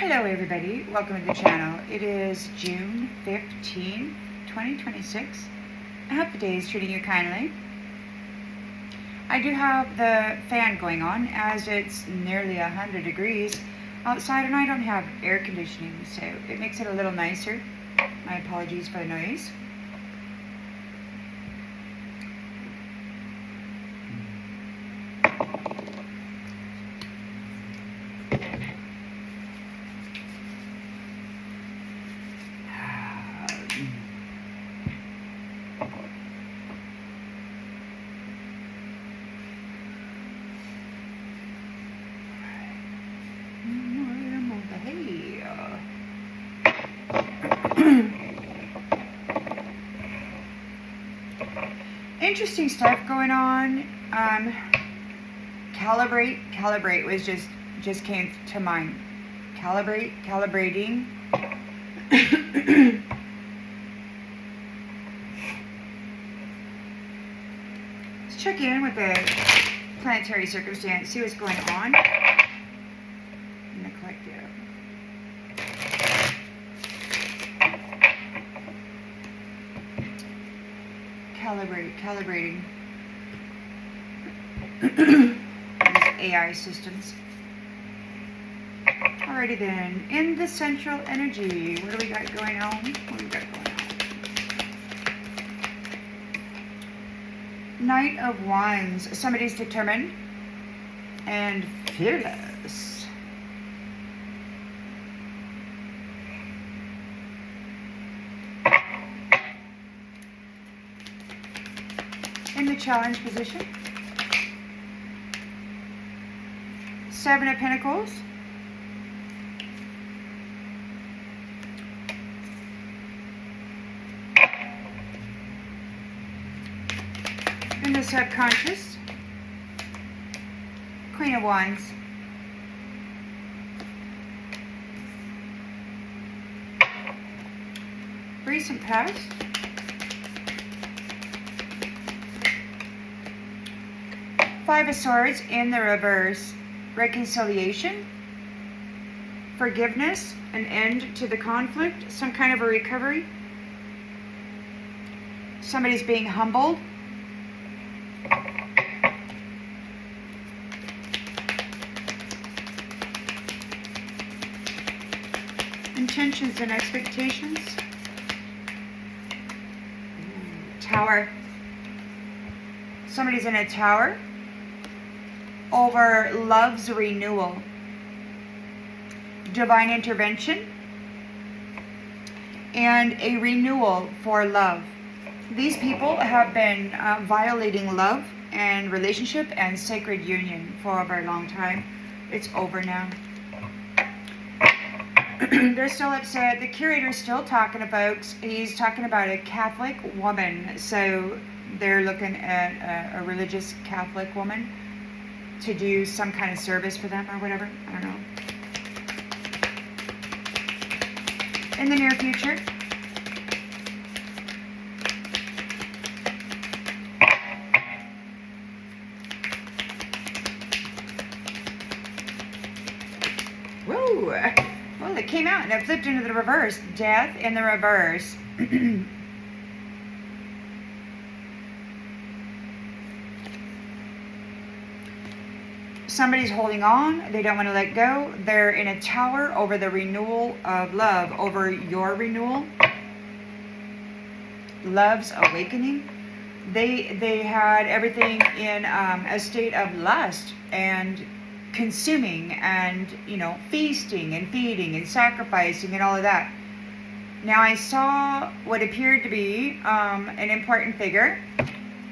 Hello everybody, welcome to the channel. It is June 15, 2026. I hope the day is treating you kindly. I do have the fan going on as it's nearly 100 degrees outside and I don't have air conditioning, so it makes it a little nicer. My apologies for the noise. Interesting stuff going on. Calibrate was just came to mind. Calibrating. Let's check in with the planetary circumstance, see what's going on in the collective. Calibrating these AI systems. Alrighty then, in the central energy, what do we got going on? Knight of Wands, somebody's determined and fearless. In the challenge position, Seven of Pentacles, in the subconscious, Queen of Wands, recent past, Five of Swords in the reverse, reconciliation, forgiveness, an end to the conflict, some kind of a recovery. Somebody's being humbled. Intentions and expectations. Tower. Somebody's in a tower over love's renewal, divine intervention, and a renewal for love. These people have been violating love and relationship and sacred union for a very long time. It's over now. They're still upset. The curator's still talking about, he's talking about a Catholic woman. So they're looking at a religious Catholic woman to do some kind of service for them or whatever. I don't know. In the near future. Whoa! Well, it came out and it flipped into the reverse. Death in the reverse. Somebody's holding on. They don't want to let go. They're in a tower over the renewal of love, over your renewal. Love's awakening. They had everything in a state of lust and consuming and, feasting and feeding and sacrificing and all of that. Now I saw what appeared to be an important figure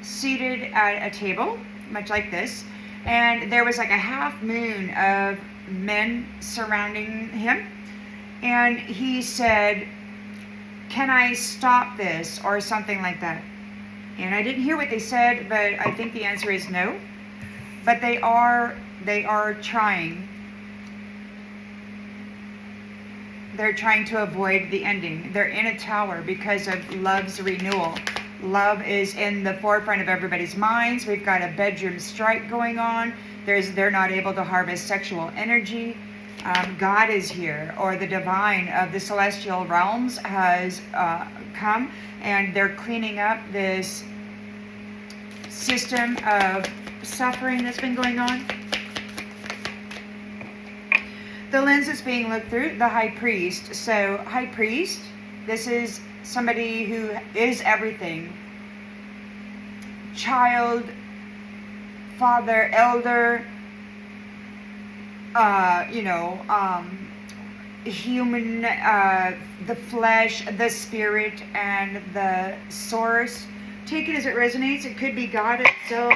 seated at a table, much like this. And there was like a half moon of men surrounding him. And he said, "Can I stop this?" or something like that. And I didn't hear what they said, but I think the answer is no. But they are trying. They're trying to avoid the ending. They're in a tower because of love's renewal. Love is in the forefront of everybody's minds. We've got a bedroom strike going on. They're not able to harvest sexual energy. God is here, or the divine of the celestial realms has come, and they're cleaning up this system of suffering that's been going on. The lens that's being looked through, the high priest. So, high priest, this is somebody who is everything. Child, father, elder, human, the flesh, the spirit, and the source. Take it as it resonates. It could be God itself.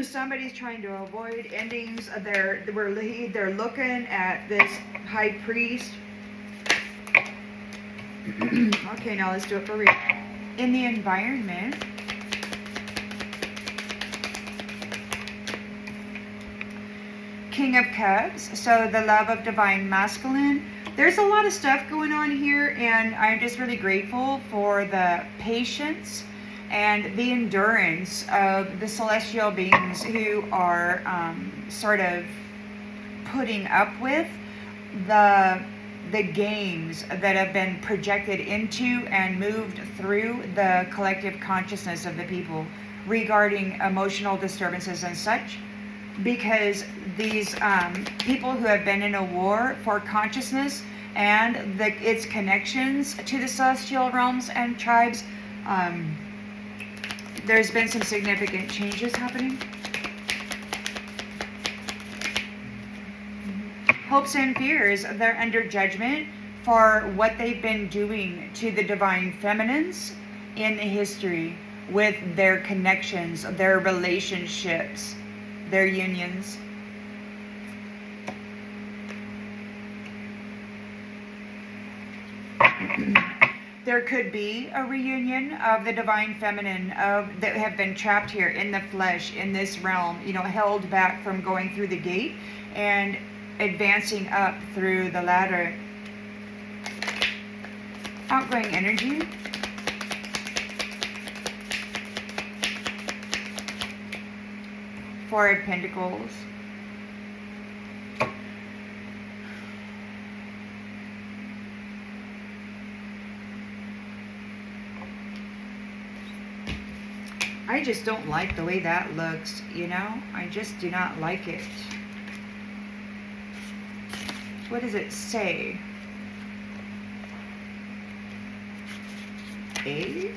Somebody's trying to avoid endings. They're looking at this high priest. Okay, now let's do it for real. In the environment, King of Cups, so the love of divine masculine. There's a lot of stuff going on here, and I'm just really grateful for the patience and the endurance of the celestial beings who are sort of putting up with the games that have been projected into and moved through the collective consciousness of the people regarding emotional disturbances and such. Because these people who have been in a war for consciousness and its connections to the celestial realms and tribes, there's been some significant changes happening. Hopes and fears, they're under judgment for what they've been doing to the divine feminines in history with their connections, their relationships, their unions. There could be a reunion of the divine feminine that have been trapped here in the flesh, in this realm, held back from going through the gate and advancing up through the ladder. Outgoing energy. Four of Pentacles. I just don't like the way that looks, I just do not like it. What does it say? A?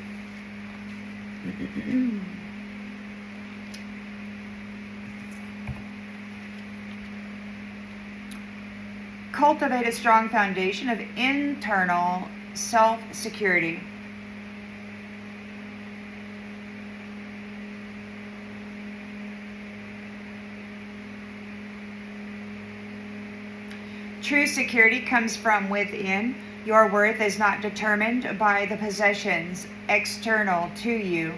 Cultivate a strong foundation of internal self-security. True security comes from within. Your worth is not determined by the possessions external to you.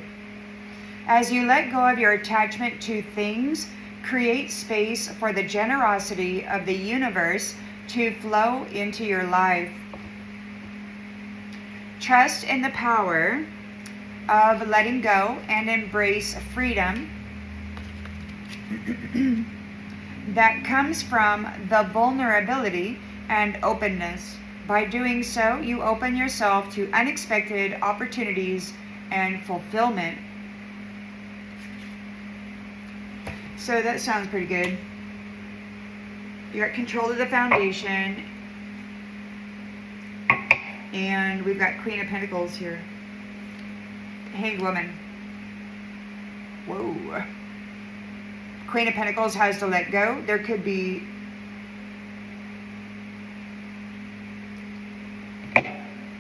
As you let go of your attachment to things, create space for the generosity of the universe to flow into your life. Trust in the power of letting go and embrace freedom that comes from the vulnerability and openness. By doing so, you open yourself to unexpected opportunities and fulfillment. So that sounds pretty good. You got control of the foundation. And we've got Queen of Pentacles here. Hanged Woman. Whoa. Queen of Pentacles has to let go. There could be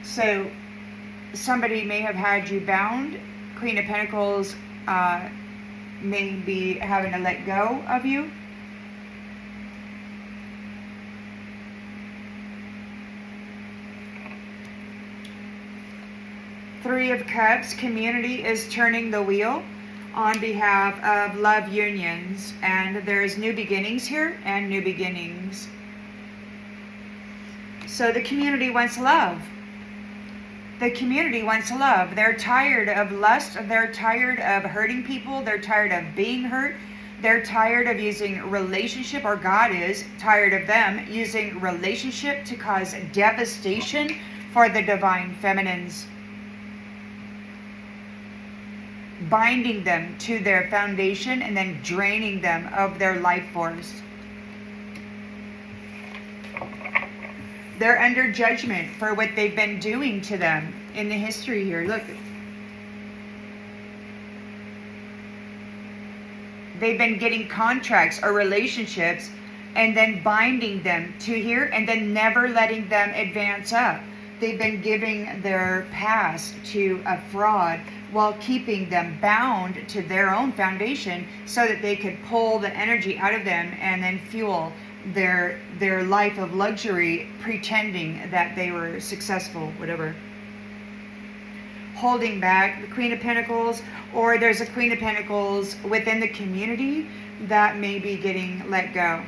so somebody may have had you bound. Queen of Pentacles may be having to let go of you. Three of Cups, community is turning the wheel on behalf of love unions, and there's new beginnings here and new beginnings. So the community wants love. The community wants love. They're tired of lust. They're tired of hurting people. They're tired of being hurt. They're tired of using relationship, or God is tired of them using relationship to cause devastation for the divine feminines, binding them to their foundation and then draining them of their life force. They're under judgment for what they've been doing to them in the history here. Look. They've been getting contracts or relationships and then binding them to here and then never letting them advance up. They've been giving their past to a fraud while keeping them bound to their own foundation so that they could pull the energy out of them and then fuel their life of luxury, pretending that they were successful, whatever. Holding back the Queen of Pentacles, or there's a Queen of Pentacles within the community that may be getting let go.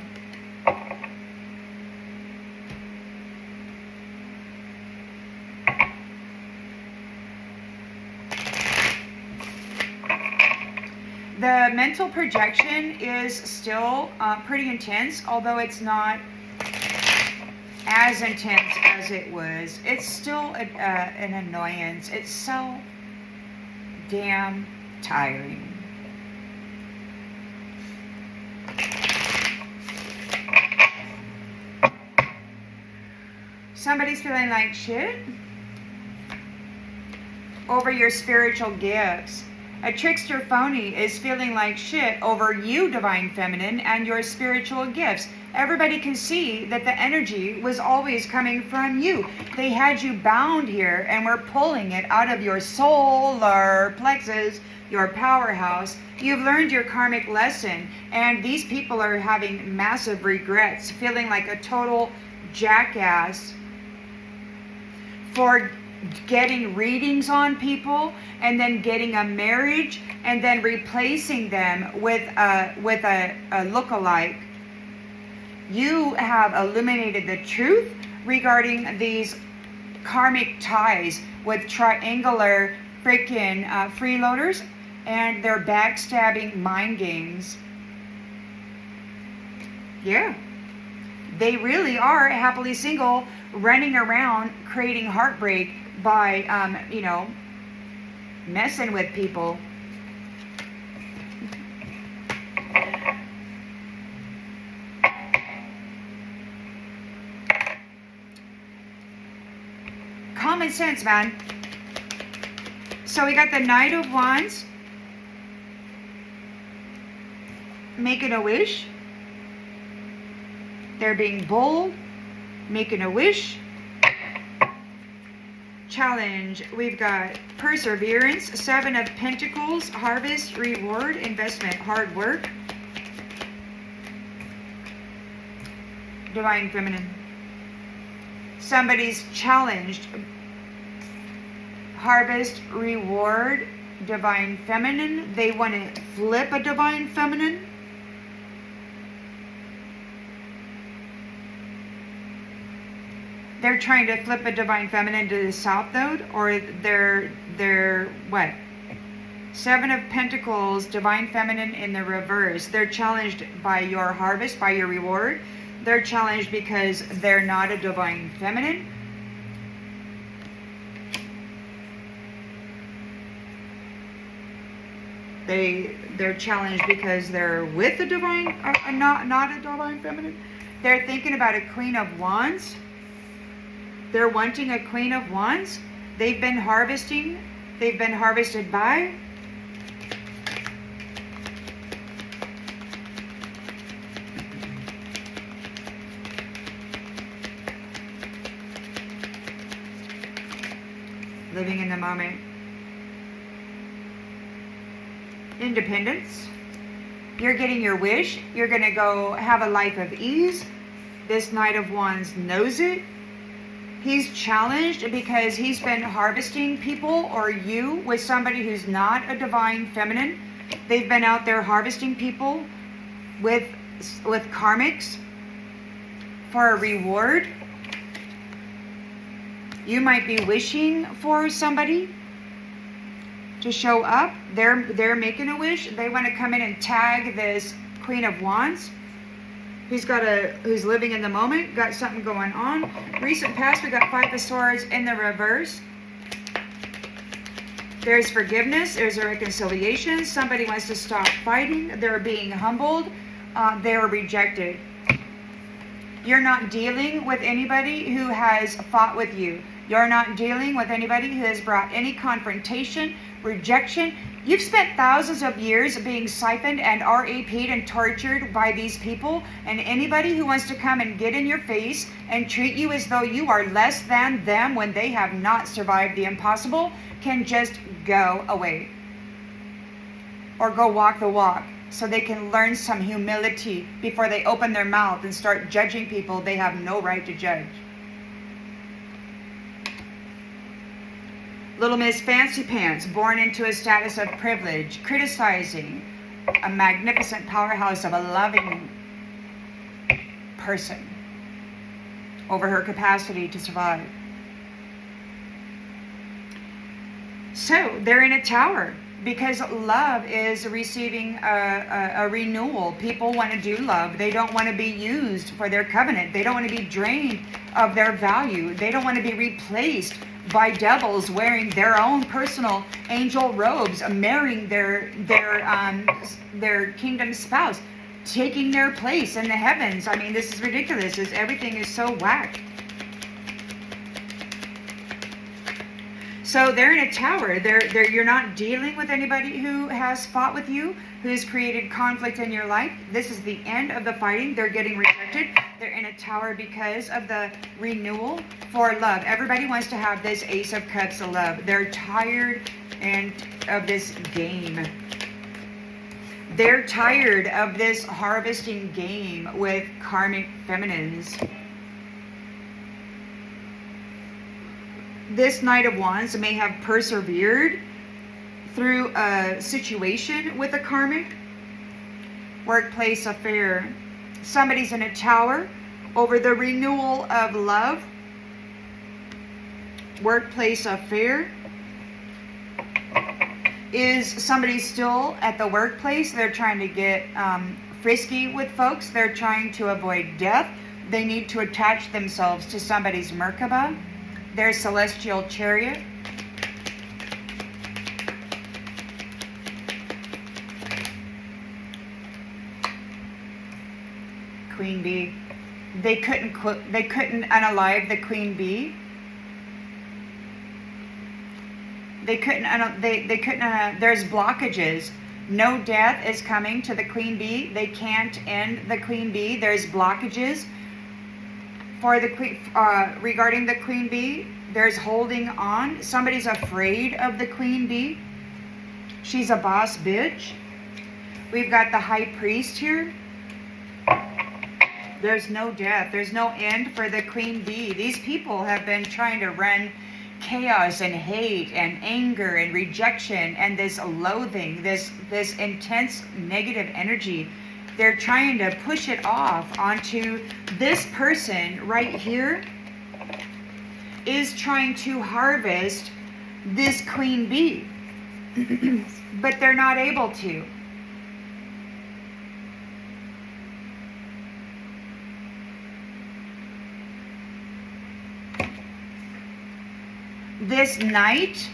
The mental projection is still pretty intense, although it's not as intense as it was. It's still an annoyance. It's so damn tiring. Somebody's feeling like shit over your spiritual gifts. A trickster phony is feeling like shit over you, Divine Feminine, and your spiritual gifts. Everybody can see that the energy was always coming from you. They had you bound here and were pulling it out of your solar plexus, your powerhouse. You've learned your karmic lesson, and these people are having massive regrets, feeling like a total jackass for getting readings on people and then getting a marriage and then replacing them with a lookalike. You have illuminated the truth regarding these karmic ties with triangular freaking freeloaders and their backstabbing mind games. Yeah. They really are happily single, running around creating heartbreak by, messing with people. Common sense, man. So we got the Knight of Wands. Making a wish. They're being bold. Making a wish. Challenge. We've got perseverance. Seven of Pentacles. Harvest, reward, investment, hard work. Divine Feminine. Somebody's challenged. Harvest, reward, Divine Feminine. They want to flip a Divine Feminine. They're trying to flip a Divine Feminine to the South Node, or they're what? Seven of Pentacles, Divine Feminine in the reverse. They're challenged by your harvest, by your reward. They're challenged because they're not a Divine Feminine. They're challenged because they're with a divine, not a Divine Feminine. They're thinking about a Queen of Wands. They're wanting a Queen of Wands. They've been harvesting. They've been harvested by. Living in the moment. Independence. You're getting your wish. You're going to go have a life of ease. This Knight of Wands knows it. He's challenged because he's been harvesting people, or you, with somebody who's not a Divine Feminine. They've been out there harvesting people with karmics for a reward. You might be wishing for somebody to show up. They're making a wish. They want to come in and tag this Queen of Wands, who's living in the moment, got something going on. Recent past, we got Five of Swords in the reverse. There's forgiveness. There's a reconciliation. Somebody wants to stop fighting. They're being humbled. They're rejected. You're not dealing with anybody who has fought with you. You're not dealing with anybody who has brought any confrontation, rejection. You've spent thousands of years being siphoned and RAP'd and tortured by these people, and anybody who wants to come and get in your face and treat you as though you are less than them when they have not survived the impossible can just go away. Or go walk the walk, so they can learn some humility before they open their mouth and start judging people they have no right to judge. Little Miss Fancy Pants, born into a status of privilege, criticizing a magnificent powerhouse of a loving person over her capacity to survive. So they're in a tower because love is receiving a renewal. People want to do love. They don't want to be used for their covenant. They don't want to be drained of their value. They don't want to be replaced by devils wearing their own personal angel robes, marrying their kingdom spouse, taking their place in the heavens. I mean, this is ridiculous. Everything is so whack. So they're in a tower. You're not dealing with anybody who has fought with you, who's created conflict in your life. This is the end of the fighting. They're getting rejected. They're in a tower because of the renewal for love. Everybody wants to have this Ace of Cups of love. They're tired of this game. They're tired of this harvesting game with karmic feminines. This Knight of Wands may have persevered through a situation with a karmic. Workplace affair. Somebody's in a tower over the renewal of love. Workplace affair. Is somebody still at the workplace? They're trying to get frisky with folks. They're trying to avoid death. They need to attach themselves to somebody's Merkaba, their celestial chariot. Queen Bee. They couldn't unalive the Queen Bee. There's blockages. No death is coming to the Queen Bee. They can't end the Queen Bee. There's blockages for the Queen regarding the Queen Bee. There's holding on. Somebody's afraid of the Queen Bee. She's a boss bitch. We've got the High Priest here. There's no death. There's no end for the Queen Bee. These people have been trying to run chaos and hate and anger and rejection and this loathing, this intense negative energy. They're trying to push it off onto this person right here is trying to harvest this Queen Bee. But they're not able to. This knight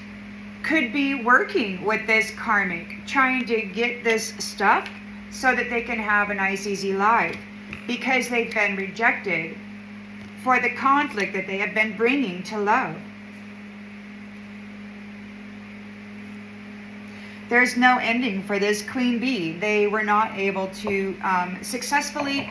could be working with this karmic, trying to get this stuff so that they can have a nice, easy life, because they've been rejected for the conflict that they have been bringing to love. There's no ending for this Queen Bee. They were not able to successfully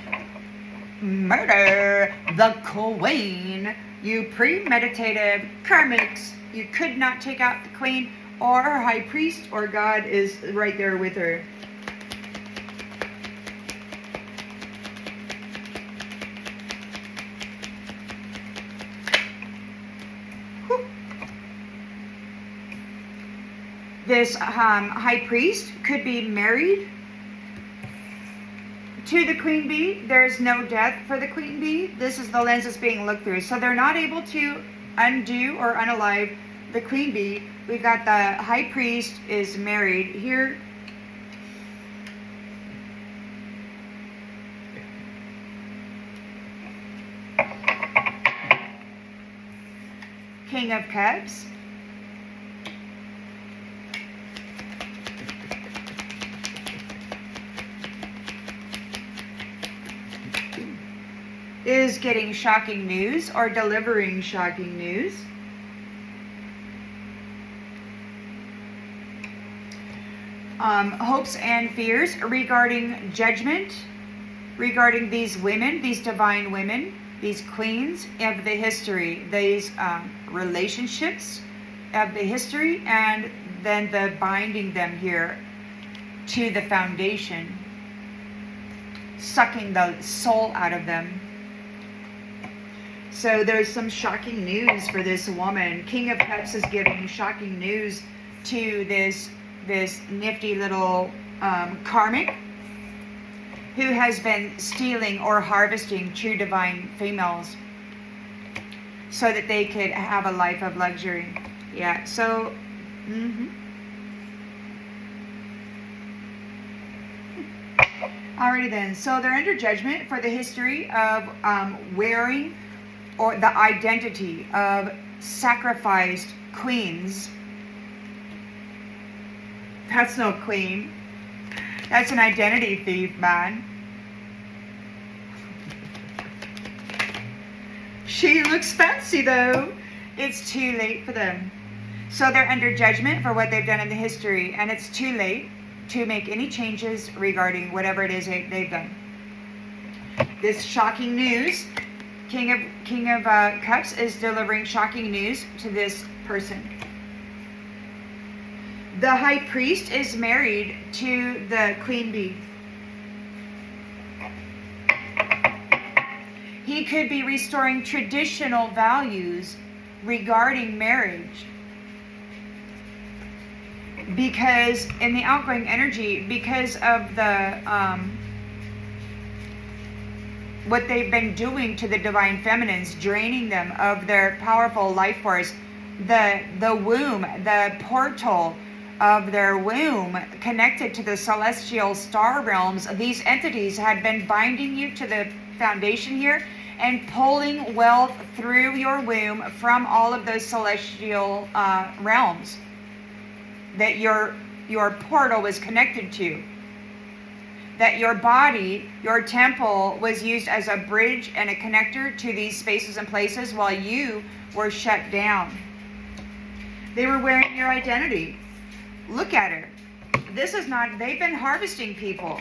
murder the Queen. You premeditated karmics. You could not take out the Queen or her High Priest, or God is right there with her. Whew. This High Priest could be married to the Queen Bee. There's no death for the Queen Bee. This is the lens that's being looked through. So they're not able to undo or unalive the queen bee. We got the high priest is married here. King of Cups. Is getting shocking news or delivering shocking news. Hopes and fears regarding judgment, regarding these women, these divine women, these queens of the history, these relationships of the history, and then the binding them here to the foundation, sucking the soul out of them. So there's some shocking news for this woman. King of Cups is giving shocking news to this nifty little karmic who has been stealing or harvesting true divine females so that they could have a life of luxury. Yeah, so alrighty then. So they're under judgment for the history of wearing or the identity of sacrificed queens. That's no queen. That's an identity thief, man. She looks fancy though. It's too late for them. So they're under judgment for what they've done in the history, and it's too late to make any changes regarding whatever it is they've done. This shocking news, King of Cups is delivering shocking news to this person. The high priest is married to the queen bee. He could be restoring traditional values regarding marriage. Because in the outgoing energy, because of the what they've been doing to the divine feminines, draining them of their powerful life force, the womb, the portal of their womb connected to the celestial star realms, these entities had been binding you to the foundation here and pulling wealth through your womb from all of those celestial realms that your portal was connected to. That your body, your temple, was used as a bridge and a connector to these spaces and places while you were shut down. They were wearing your identity. Look at her. This is not, they've been harvesting people.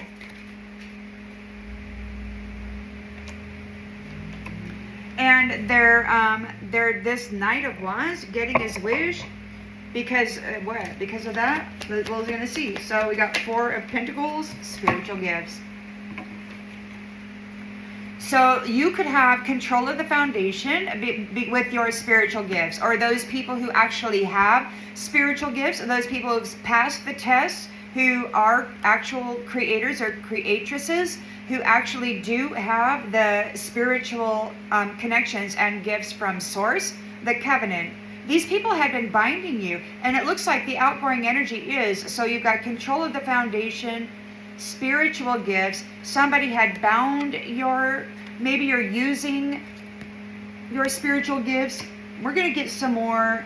And they're this Knight of Wands getting his wish because what? Because of that, what we're going to see. So we got 4 of Pentacles, spiritual gifts. So you could have control of the foundation with your spiritual gifts, or those people who actually have spiritual gifts, those people who've passed the test, who are actual creators or creatresses, who actually do have the spiritual connections and gifts from Source, the covenant. These people had been binding you, and it looks like the outgoing energy is, so you've got control of the foundation, spiritual gifts. Somebody had bound maybe you're using your spiritual gifts. We're going to get some more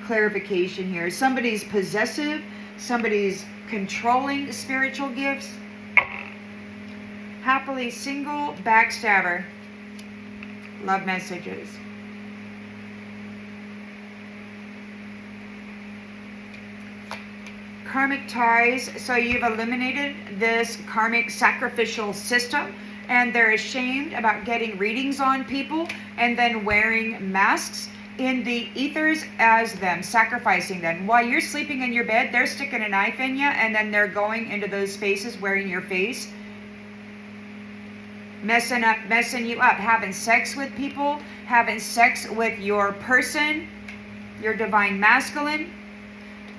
clarification here. Somebody's possessive, somebody's controlling spiritual gifts. Happily single, backstabber. Love messages. Karmic ties. So you've eliminated this karmic sacrificial system, and they're ashamed about getting readings on people and then wearing masks in the ethers as them, sacrificing them. While you're sleeping in your bed, they're sticking a knife in you, and then they're going into those spaces wearing your face, messing you up, having sex with people, having sex with your person, your divine masculine.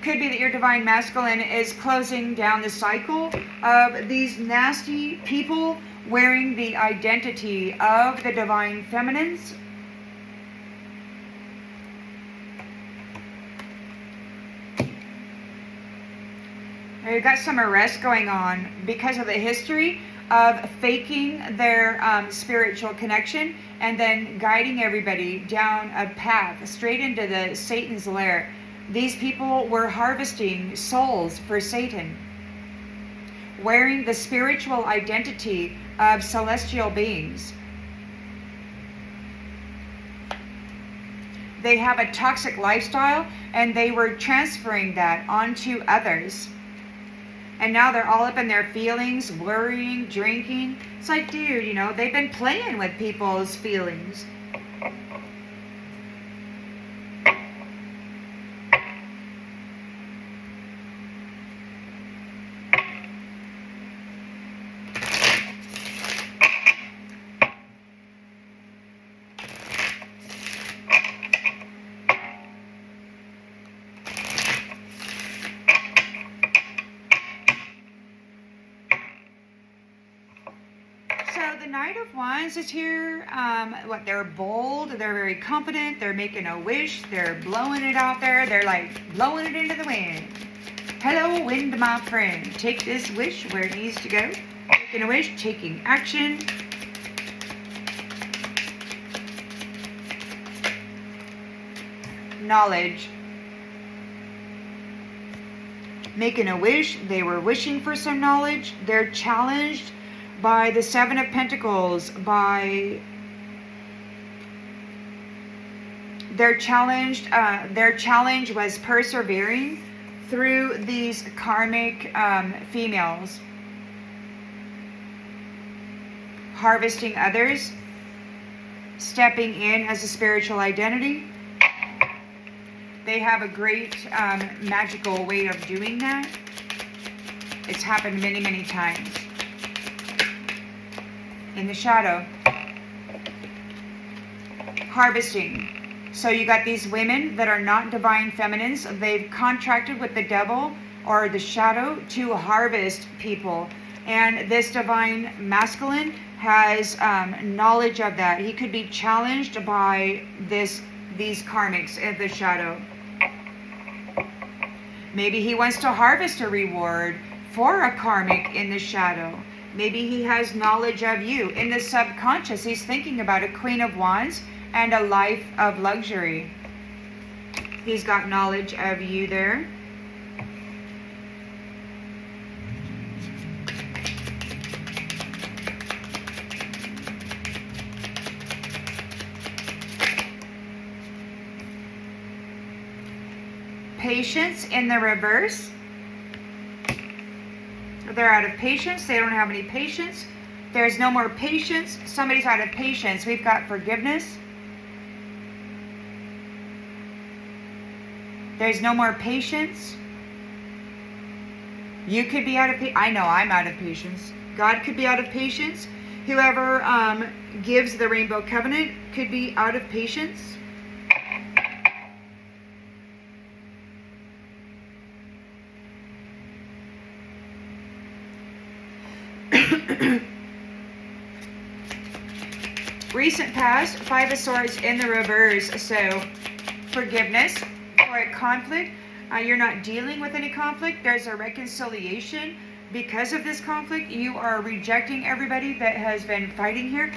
Could be that your divine masculine is closing down the cycle of these nasty people wearing the identity of the divine feminines. We've got some arrests going on because of the history of faking their spiritual connection and then guiding everybody down a path straight into the Satan's lair. These people were harvesting souls for Satan, wearing the spiritual identity of celestial beings. They have a toxic lifestyle and they were transferring that onto others. And now they're all up in their feelings, worrying, drinking. It's like, dude, you know, they've been playing with people's feelings. The Knight of Wands is here. They're bold, they're very confident, they're making a wish, they're blowing it out there, they're like blowing it into the wind. Hello, wind, my friend. Take this wish where it needs to go. Making a wish, taking action. Knowledge. Making a wish, they were wishing for some knowledge. They're challenged by the Seven of Pentacles, by their challenge was persevering through these karmic females, harvesting others, stepping in as a spiritual identity. They have a great magical way of doing that. It's happened many, many times. In the shadow, harvesting. So you got these women that are not divine feminines. They've contracted with the devil or the shadow to harvest people, and this divine masculine has knowledge of that. He could be challenged by these karmics of the shadow. Maybe he wants to harvest a reward for a karmic in the shadow. Maybe he has knowledge of you. In the subconscious, he's thinking about a Queen of Wands and a life of luxury. He's got knowledge of you there. Patience in the reverse. They're out of patience. They don't have any patience. There's no more patience. Somebody's out of patience. We've got forgiveness. There's no more patience. You could be out of patience. I know I'm out of patience. God could be out of patience. Whoever gives the Rainbow Covenant could be out of patience. Recent past, Five of Swords in the reverse. So forgiveness for a conflict. You're not dealing with any conflict. There's a reconciliation because of this conflict. You are rejecting everybody that has been fighting here.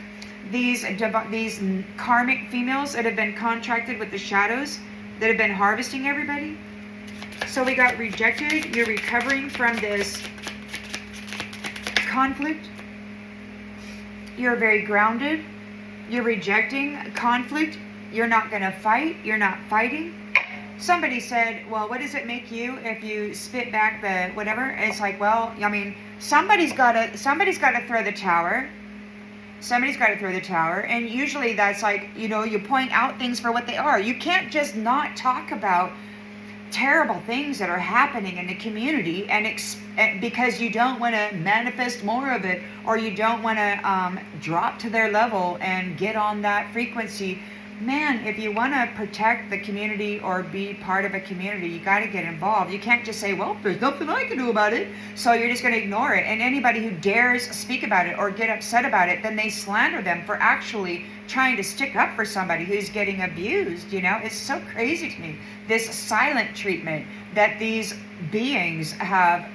These karmic females that have been contracted with the shadows, that have been harvesting everybody. So we got rejected. You're recovering from this conflict. You're very grounded. You're rejecting conflict. You're not going to fight. You're not fighting. Somebody said, well, what does it make you if you spit back the whatever? It's like, well, I mean, somebody's got to throw the tower. Somebody's got to throw the tower. And usually that's like, you know, you point out things for what they are. You can't just not talk about terrible things that are happening in the community and because you don't want to manifest more of it, or you don't want to drop to their level and get on that frequency. Man, if you want to protect the community or be part of a community, you got to get involved. You can't just say, well, there's nothing I can do about it, so you're just going to ignore it. And anybody who dares speak about it or get upset about it, then they slander them for actually trying to stick up for somebody who's getting abused. You know, it's so crazy to me, this silent treatment that these beings have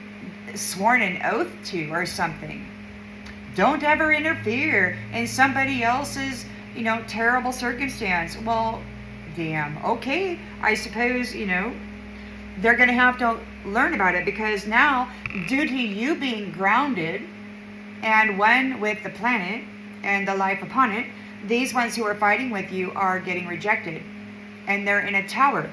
sworn an oath to or something. Don't ever interfere in somebody else's, terrible circumstance. Well, damn, okay, I suppose, they're going to have to learn about it, because now, due to you being grounded and one with the planet and the life upon it, these ones who are fighting with you are getting rejected, and they're in a tower,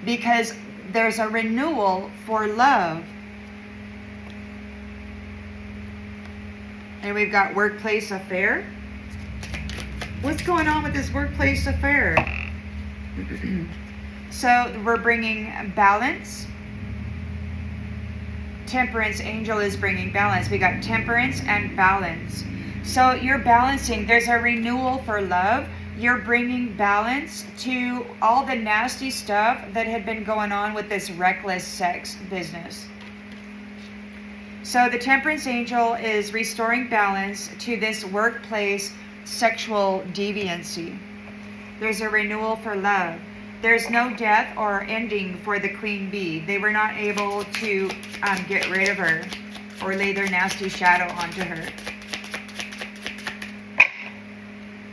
because there's a renewal for love. And we've got workplace affair. What's going on with this workplace affair? So we're bringing balance. Temperance angel is bringing balance. We got temperance and balance. So you're balancing. There's a renewal for love. You're bringing balance to all the nasty stuff that had been going on with this reckless sex business. So the temperance angel is restoring balance to this workplace sexual deviancy. There's a renewal for love. There's no death or ending for the queen bee. They were not able to get rid of her or lay their nasty shadow onto her.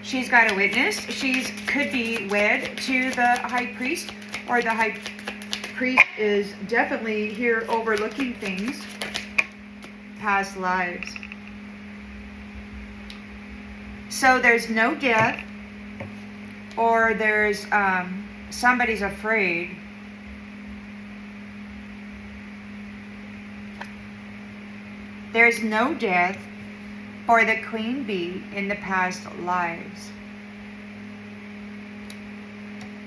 She's got a witness. She could be wed to the high priest, or the high priest is definitely here overlooking things, past lives. So there's no death, or there's somebody's afraid. There's no death for the queen bee in the past lives.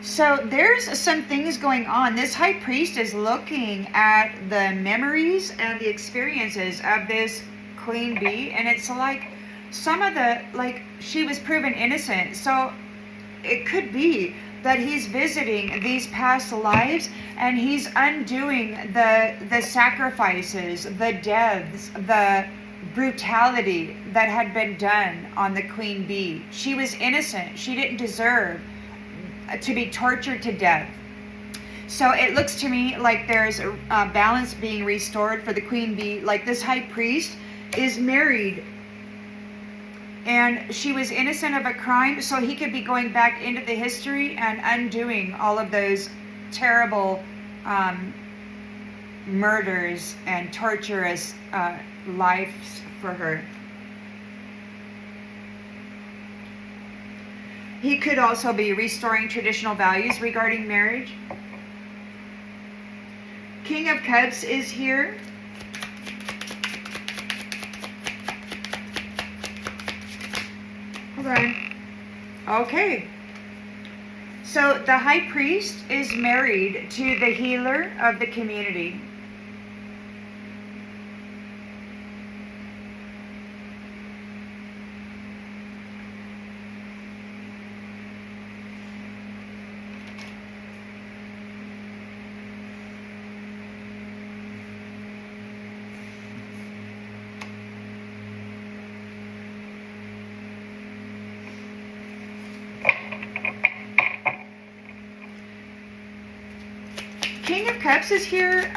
So there's some things going on. This high priest is looking at the memories and the experiences of this queen bee, and it's like some of the, she was proven innocent. So it could be that he's visiting these past lives, and he's undoing the sacrifices, the deaths, the brutality that had been done on the queen bee. She was innocent. She didn't deserve to be tortured to death. So it looks to me like there's a balance being restored for the queen bee. Like, this high priest is married, and she was innocent of a crime, so he could be going back into the history and undoing all of those terrible murders and torturous lives for her. He could also be restoring traditional values regarding marriage. King of Cups is here. Hold on. Okay. So the high priest is married to the healer of the community. King of Cups is here.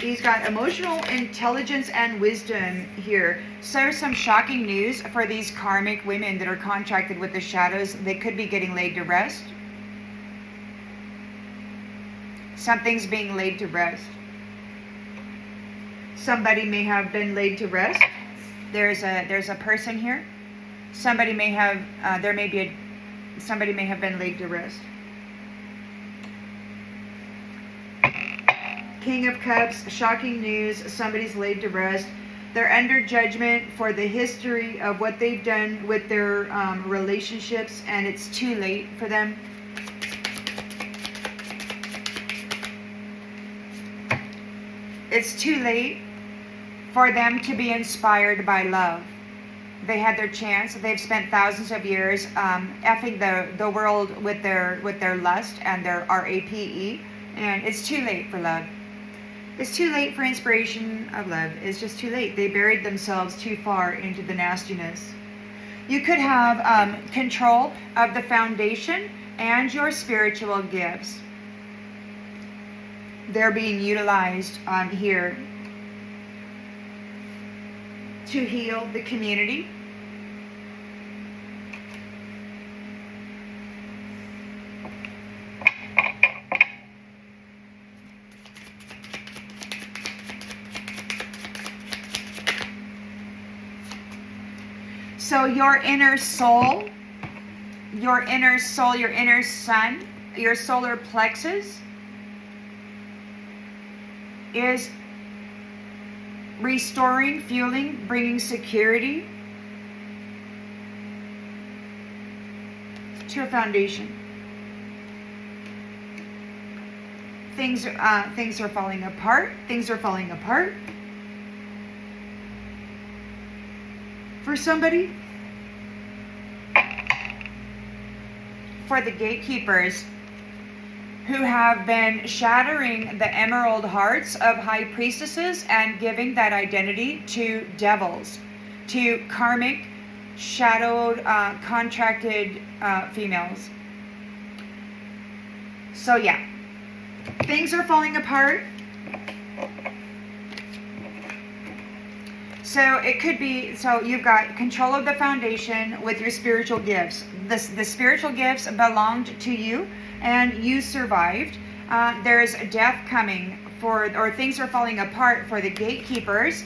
He's got emotional intelligence and wisdom here. So some shocking news for these karmic women that are contracted with the shadows. They could be getting laid to rest. Something's being laid to rest. Somebody may have been laid to rest. There's a person here. Somebody may have somebody may have been laid to rest. King of Cups, shocking news, somebody's laid to rest. They're under judgment for the history of what they've done with their relationships, and it's too late for them. It's too late for them to be inspired by love. They had their chance. They've spent thousands of years effing the world with their lust and their RAPE, and it's too late for love. It's too late for inspiration of love. It's just too late. They buried themselves too far into the nastiness. You could have control of the foundation and your spiritual gifts. They're being utilized here to heal the community. So your inner soul, your inner sun, your solar plexus is restoring, fueling, bringing security to a foundation. Things are falling apart. Things are falling apart for somebody. For the gatekeepers who have been shattering the emerald hearts of high priestesses and giving that identity to devils, to karmic, shadowed, contracted females. So yeah, things are falling apart. So it could be, so you've got control of the foundation with your spiritual gifts. The spiritual gifts belonged to you and you survived. There's death coming or things are falling apart for the gatekeepers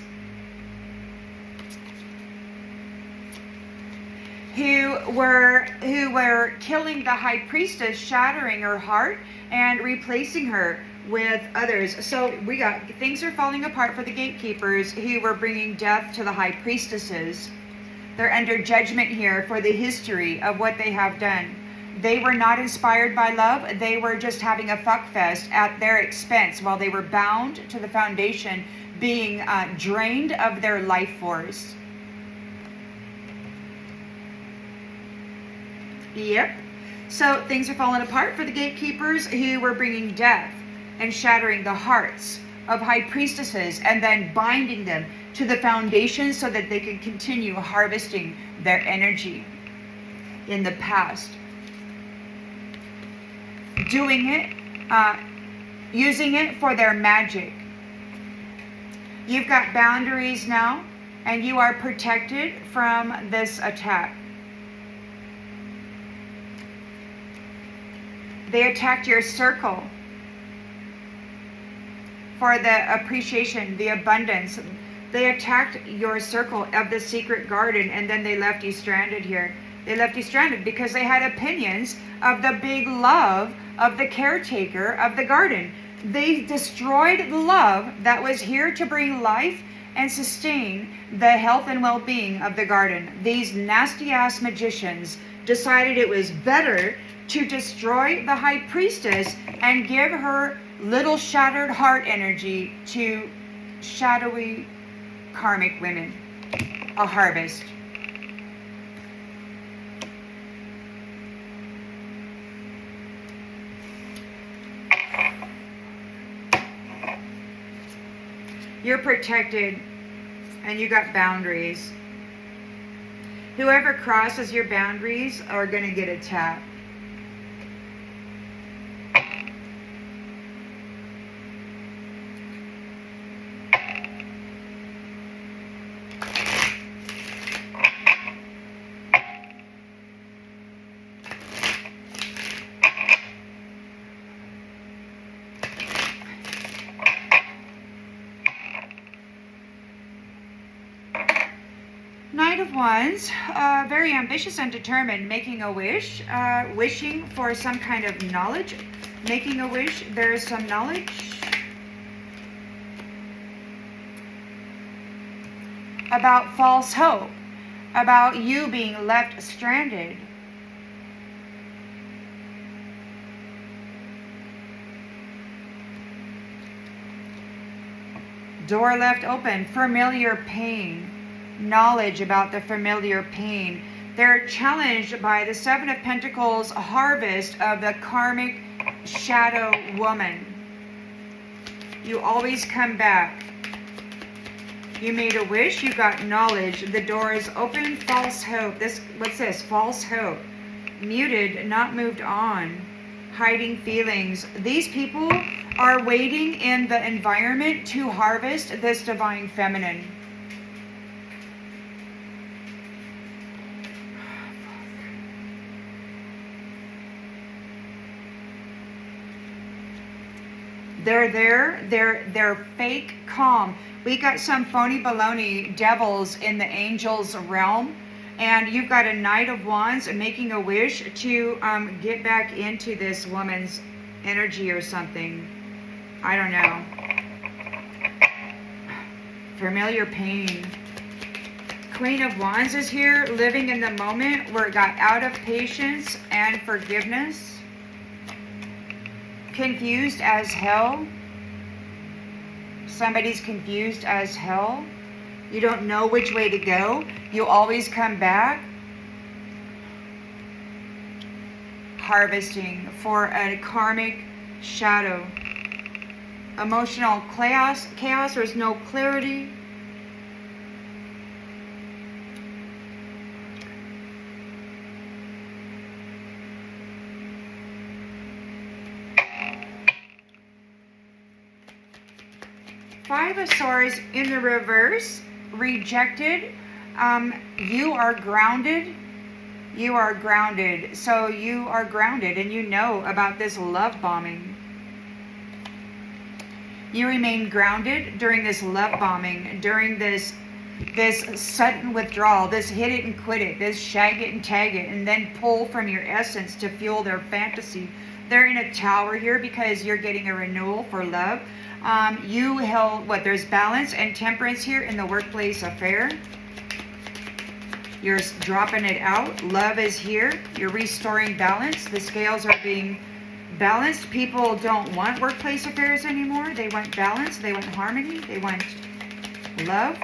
who were killing the high priestess, shattering her heart and replacing her with others. So we got things are falling apart for the gatekeepers who were bringing death to the high priestesses. They're under judgment here for the history of what they have done. They were not inspired by love. They were just having a fuck fest at their expense while they were bound to the foundation, being drained of their life force. Yep. So things are falling apart for the gatekeepers who were bringing death and shattering the hearts of high priestesses and then binding them to the foundation so that they can continue harvesting their energy in the past. Doing it, using it for their magic. You've got boundaries now and you are protected from this attack. They attacked your circle for the appreciation, the abundance. They attacked your circle of the secret garden and then they left you stranded here. They left you stranded because they had opinions of the big love of the caretaker of the garden. They destroyed the love that was here to bring life and sustain the health and well-being of the garden. These nasty ass magicians decided it was better to destroy the high priestess and give her little shattered heart energy to shadowy karmic women. A harvest. You're protected and you got boundaries. Whoever crosses your boundaries are going to get attacked. Knight of Wands, very ambitious and determined, making a wish, wishing for some kind of knowledge, making a wish, there is some knowledge. About false hope, about you being left stranded. Door left open, familiar pain. Knowledge about the familiar pain. They're challenged by the Seven of Pentacles harvest of the karmic shadow woman. You always come back. You made a wish, you got knowledge. The door is open, false hope. What's this? False hope. Muted, not moved on. Hiding feelings. These people are waiting in the environment to harvest this divine feminine. They're there, they're fake calm. We got some phony baloney devils in the angels realm, and you've got a Knight of Wands making a wish to get back into this woman's energy or something. I don't know. Familiar pain. Queen of Wands is here, living in the moment where it got out of patience and forgiveness. Confused as hell. Somebody's confused as hell. You don't know which way to go. You always come back. Harvesting for a karmic shadow. Emotional chaos. There's no clarity. Five of Swords in the reverse, rejected. You are grounded. You are grounded. So you are grounded, and you know about this love bombing. You remain grounded during this love bombing, during this sudden withdrawal, this hit it and quit it, this shag it and tag it, and then pull from your essence to fuel their fantasy. They're in a tower here because you're getting a renewal for love. You held there's balance and temperance here in the workplace affair. You're dropping it out. Love is here. You're restoring balance. The scales are being balanced. People don't want workplace affairs anymore. They want balance. They want harmony. They want love.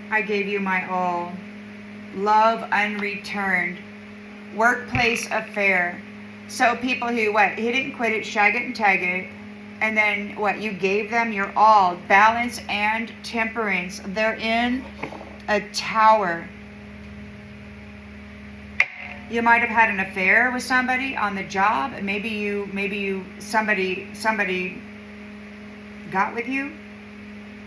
I gave you my all. Love unreturned. Workplace affair. So people who hit it and quit it, shag it and tag it, and then you gave them your all. Balance and temperance. They're in a tower. You might have had an affair with somebody on the job. Maybe somebody got with you.